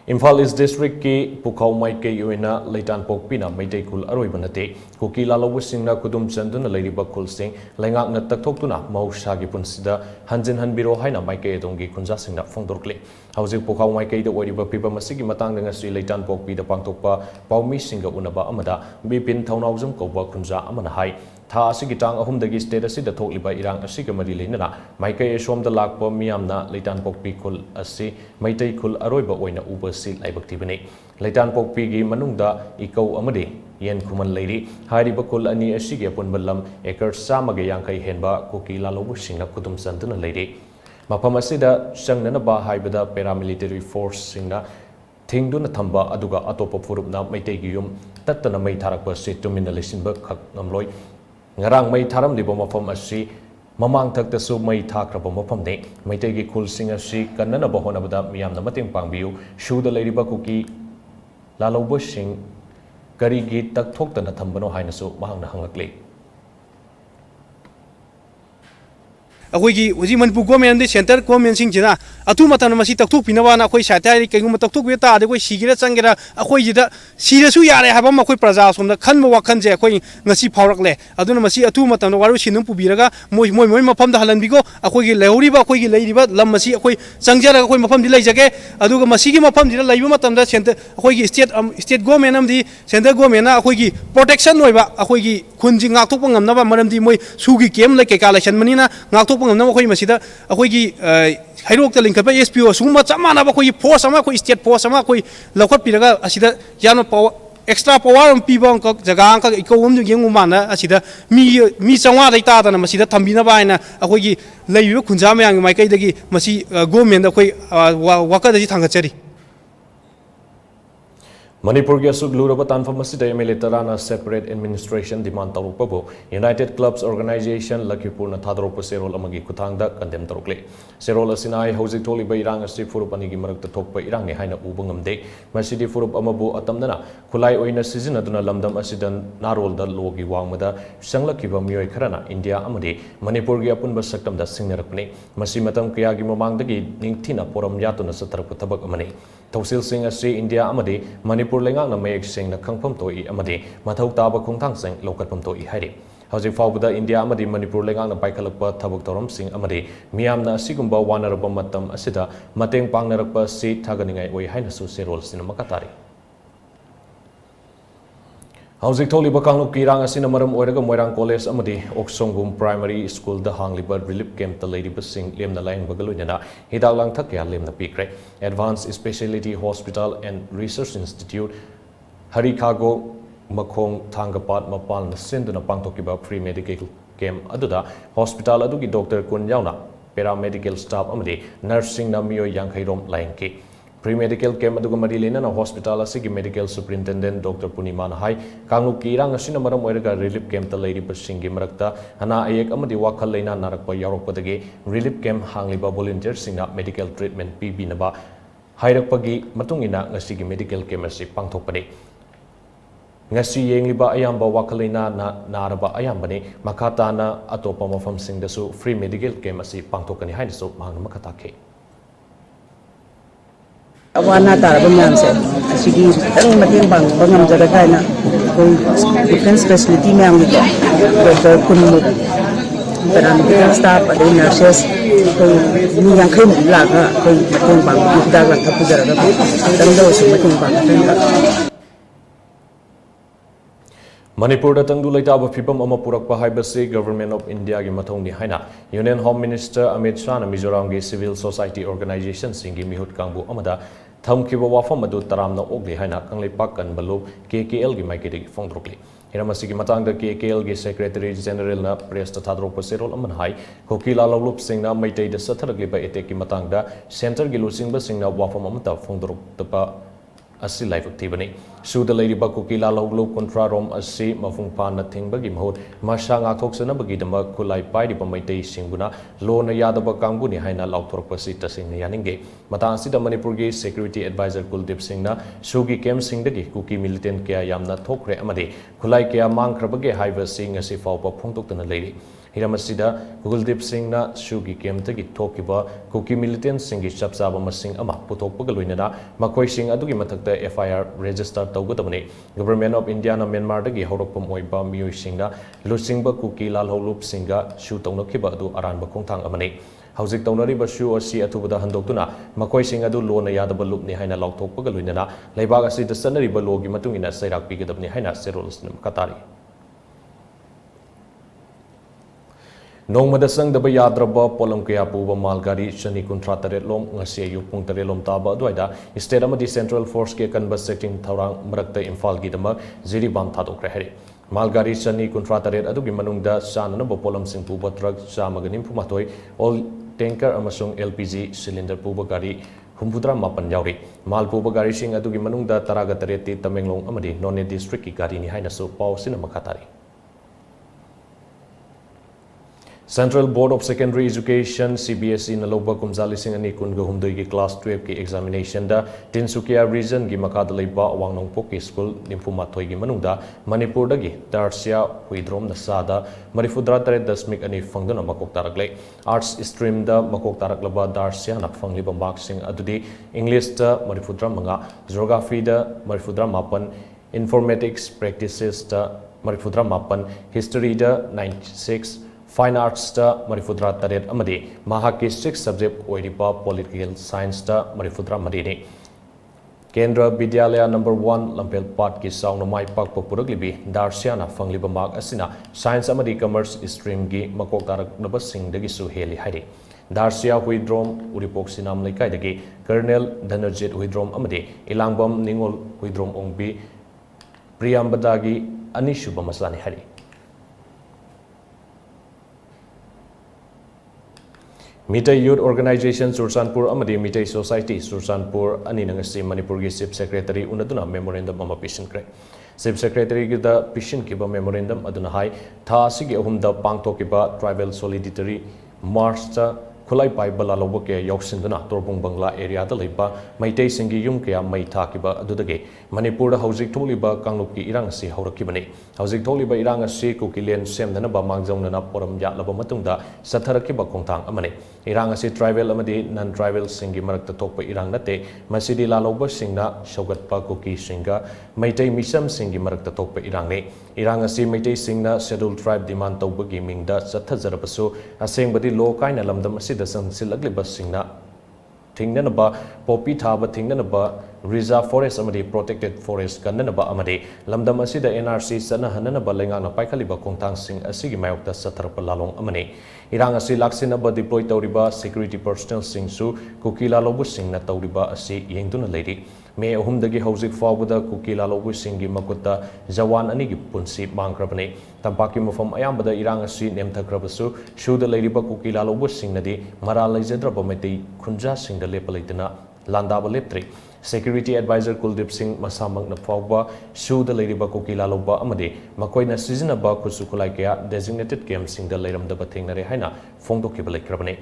S1: Imphal East District ki Pukhau Maikei Uina Leitan Pokpina Maitei Kul Aroiba Nate Kuki Lalawusingna Kudum Chanduna Ladybug Kulsing Lengak na Taktokuna Maushagi Punsida Hanjin Hanbiro Haina Maikei Dongi Kunjasingna Fongdorkli Housing Pukhau Maikei the Wadiba Pipa Masigi Matang Ngasi Leitan Pokpi the Pangtokpa Paumi Singa Unaba Amada Bipin Townhousum Koba Kunja Amanahai Tha asigi tang ahumdagi state asida thokliba irang asiga mari leinana Maikei Somda Lakpa Miyamna Leitan Pokpi Kul asi Maitei Kul Aroiba Oina Uba Sil Laibaktivani Leitan Pokpi gi Manungda Ikau Amadi Yen Kuman Lady Hariba Kul Ani Asigi Punbalam Ekar Samaga Yankai Henba Kuki Lalobu Singna Kudum Santuna Lady Mapam asida Sangnanaba Haibada Paramilitary Force Singna Thingduna Thamba Aduga Atopa Furupna Maitei Giyum Tatana Mai Tarakpa Situmina Lisinberg Namloy Ngarang may taram libo mafam asi mamang tagtasu may takraba mafam ne Maitei gi Kul Sing asi kanana bahonabada miyam na mating pangbiu shuda layriba kuki lalawba sing kari gi takthokta na thambano hainasu mahang na hangakli
S13: अखोई हजी Manipur government centre government Singh अतु मतन मसी तक्थु पिनवाना अखोई साथारी कईगुम तक्थु बे तादे अखोई सिगिरा चंगेरा अखोई जिदा सिरसु यारे हाबम अखोई प्रजा सोमदा खनबो वाखन जे अखोई ngasi फावरकले अदुना मसी अतु मतन वारु सिनुम पुबिरगा मोय मफम दा हलनबिगो अखोई लेहौरिबा अखोई लेरिबा लम मसी अखोई चंगजरा अखोई मफम दि लैजगे अदुगा मसी की मफम दि लैबो मतम दा सेंटर अखोई स्टेट गवर्नमेंट अमदि सेंटर गवर्नमेंट अखोई प्रोटेक्शन होइबा अखोई खुनजि ngakthok ngamnaba maramdi moy sugi kem lai ke kala chen manina ngakthok ngamnaba khoi masida akhoi gi hairok ta lingkha SPO suma chamana ba khoi force ama khoi state force ama khoi lokhat piraga asida yano power extra power am piba ka jaga ka ikom ju yengu mana asida mi changwa dai ta dana masida thambina ba ina akhoi gi leibi khunja mayang mai kai dagi masi government da khoi waka da ji thangachari
S1: Manipur gi asuk luraba tanfam asida MLA tarana separate administration demand tarukpabu United Clubs Organization Lakipur na thadropa serol amagi kuthangda condemn tarukle serol asinai hojik tholiba irang asi furup ani gi marakta thokpa irang ne haina uba ngamde masidi furup amabu atamdana khulai oina sizinaduna lamdam asidan narol da logi wangmada sanglakiba miyoi kharana India amadi Manipur gi apunba saktam da singnarakne masi matam kya gi mamangdagi ningthina poram yatuna satarpa thabak amani Tausil Singh asi India amadi Manipur Lengang na mayek sing na kangpam toi amadi mathau taba khongthang sing lokatpam toi hairi hauji fawbada India amadi Manipur Lengang na paikalakpa thabak toram sing amadi miyam na asigumba wanaraba matam asida mateng pangnarakpa si thaganingai oi haina su serol sinama katari Hauzik tholiba kangluk kirang asina maram oiraga Moirang College amadi Oksongum Primary School da hangliba relief camp ta lady sing lemna lain bagaluina hidak lang thakya lemna pikre Advanced Specialty Hospital and Research Institute Harikago Makhong Thangapat Mapal na senduna pangtokiba free medical camp aduda hospital adugi doctor kun yauna paramedical staff amadi nursing na miyo yankhairom lainki Pre-medical camp aduga marilena na hospital asigi medical superintendent Dr. Puniman Hai Kangluk kirang asina maram oiraga relief camp ta leiri pasingi marakta hana ayek amadi wakhal leina narakpa yaroppadagi relief camp hangliba volunteer singna medical treatment pibinaba hairakpagi matungina ngasigi medical camp asi pangthokpani ngasi yengliba ayamba wakhal leina naraba ayambani makhatana atopa mafam singdasu free medical camp asi pangthokani hainasu mahang makatake
S12: Awana taraba myamse asigi tang mating bang bangam jada kaina koi defense facility myam ni doctor kunmu paramedical staff adai nurses koi ni yang kai mu la ga koi mating bang da ga ta pujara ga tang da su mating bang
S1: Manipur tangdu laitaba phibam ama purakpa haibase Government of India gi mathongni haina Union Home Minister Amit Shah na Mizoram gi civil society organization singi mihut kangbu amada thamkiba wafam adu taramna ogli haina kangleipak kan balu KKL gi maikedi fongdrokli hiramasi gi matangda KKL gi secretary general na press ta thadrok paserol aman hai kokila lawlup singna maitai da satharagli ba etek gi matangda center gi lusingba singna wafam amata fongdrok tapa asi live activity suda leiriba kokila lawlu kontra rom asi mafung pan na thingbagi mahut masha nga thoksana bagi dama kulai pai di pamaitai singbuna lo na yadaba kangbu ni haina lauthorok pasi tasing ni yaninge mata asida Manipur gi security advisor Kuldip Singh na sugi kem singdagi kuki militant kya yamna thokre amade kulai kya mangkrabage haiba sing asi fawpa phongtoktana leiri Hiramasida Kuldip Singh na sugi kem tagi thokiba kuki militant singi chapsaba masing ama puthokpaga loinana makoi sing adugi mathakta FIR register tawgadabani Government of India na Myanmar dagi horokpam oiba miyoi singna lusingba kuki lalholup singa shu tawnakiba adu aranba khongthang amani Hauzik tawnariba shu asi athubada handoktuna makoi sing adu lona yadaba lupni haina lauthokpaga loinana leibag asi da sanariba logi matungina sairak pigadabni haina serol katari Nongmada sangdaba yadraba polam kaya puba malgari shani kuntra taret lom ngasi ayu pung taret lom taba adwaida state amadi central force ke kanba secting thaurang marakta imphal gi dama ziri bam thadokre hari malgari shani kuntra taret adugi manungda sanana ba polam sing puba truck samaganim pumatoi all tanker amasung LPG cylinder puba gari Humpudra mapan yauri mal puba gari sing adugi manungda taraga tareti Tamenglong amadi nonne district ki gari ni haina so pau sina makatari Central Board of Secondary Education CBSE na loba kumzali sing ani kun gahumdoi gi class 12 ki examination da Tinsukia region gi makada leiba Wangnongpok ki school nimpumathoi gi manungda Manipur da gi Darsia Huidrom na sada Marifudra tare dasmik ani fangduna makok taraklei arts stream da makok taraklaba Darsia na fangliba mark sing adudi English da Marifudra manga geography da Marifudra mapan informatics practices da Marifudra mapan history da 96 Fine Arts da Marifudra taret amadi mahaki 6 subject oiripa political science da Marifudra madini Kendra Vidyalaya number 1 Lampel Pat ki saung na mai pak papuraglibi Darsia na fangliba mark asina science amadi commerce stream gi makok tarak naba sing dagi su heli haidi Darsia Huidrom Uripok sinam laikai dagi Colonel Dhanarjit Huidrom amadi Ilangbam Ningol Huidrom ongbi Priyambadagi Anishuba maslani hari Mitai Youth Organization Sursanpur amadi Mitai Society Sursanpur ani nangasi Manipur gi Chief Secretary unaduna memorandum ama pishin kre Chief Secretary gi da pishin kiba memorandum aduna hai tha asigi ahumda pangthokiba tribal solidarity march ta khulai pai bala lobo ke yoksinduna torbung bangla area da leiba maitai singi yum ke mai thakiba adudage Manipur da hauzik tholiba kanglup ki irang si haurakibani hauzik tholiba irang asi kukilen semdana ba mangjongna na poram yatlaba matungda satharakiba khongthang amane irang asi tribal amadi non tribal singi marakta thokpa irang nate masidi laloba singna shogatpa kuki singa maitai misam singi marakta thokpa irang ne irang asi maitai singna scheduled tribe demand tawbagi mingda sathajarabasu asengbadi lo kaina lamdam asi da sansilagliba singna thingnanaba popi thaba thingnanaba reserve forest amadi protected forest kannanaba amadi lamdam asida NRC sana hananaba lengana paikhaliba khongthang sing asigi mayokta satharpa lalong amani irang asi laksinaba deploy tawriba security personnel singsu kukila lobu singna tawriba asi yengduna leiri me ahumdagi hauzik fawbada kukila lobu singi makutta jawan anigi punsi mangkrabani tampaki mafam ayambada irang asi nemthakrabasu shuda leiriba kukila lobu singnadi mara laijadraba meti khunja singda lepalaitana landaba leptri Security Advisor Kuldip Singh masamang na fawba shuda leiriba kukila loba amadi makoina sizinaba kusukulai kaya designated camp singda leiramdaba thingnare haina fongdokiba leikrabani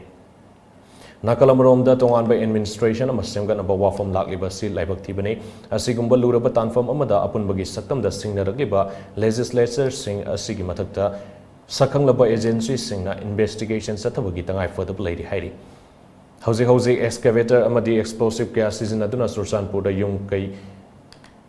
S1: Nakalamromda tonganba administration ama semganaba wafam lakliba si laibak thibani asigumba luraba tanfam amada apunbagi saktamda singnaragliba legislature sing asigi mathakta sakhanglaba agency singna investigation sathabagi tangai further lady hairi Hauzi excavator amadi explosive kaya sizinaduna Sursanpur da yung kay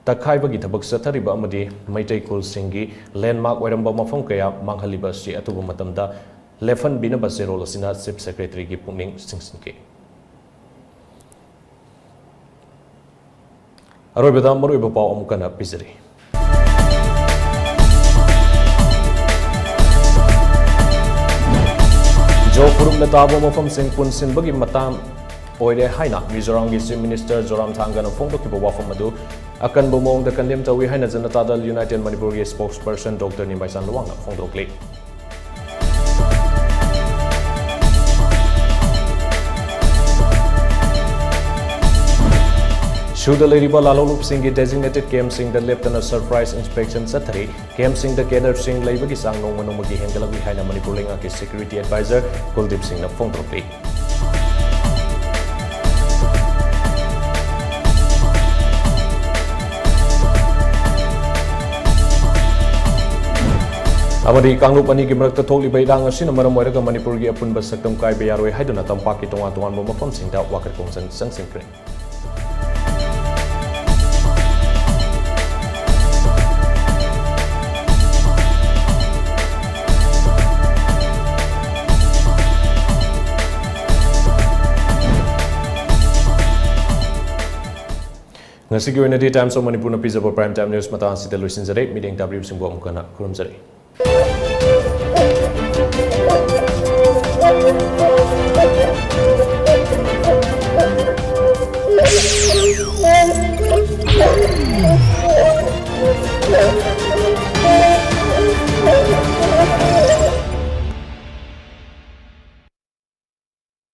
S1: takhaiba gi thabak sathariba amadi maitai kul singi landmark oiramba mafam kaya manghaliba si atuba matamda lefan binaba serol asina chief secretary gi pungning singsinke Aroibada maruiba pau amukana pizari Jo Furum Natabo Mofam Singh Punsin Bagi Matam Oide Haina, Mizoram Chief Minister Zoramthanga na Fongdo Kiba Wafam Madu, Akan Bumong the Kandem Tawi Haina Janata United Manipuri spokesperson Dr. Nimbaisan Luang na Fongdo Kli. Shuda Leriba Lalolup Singh designated KM Singh the Lieutenant Surprise Inspection Sathari, KM Singh the Kenar Singh Laibagi Sang Nong Manomagi Hengalagi Haina Manipuringa ki Security Advisor Kuldeep Singh na Fongdropli. Amadi Kanglup ani ki marakta thokli ba irang asina maram oiraga Manipur gi apunba saktam kai ba yaroi haiduna tampaki tongan mo mafam singda wakar kongsan sangsingkre. Ngasigi oina daytime so Manipur na pizza prime time news mata sida luisin jare meeting w singbo amkana kurum jare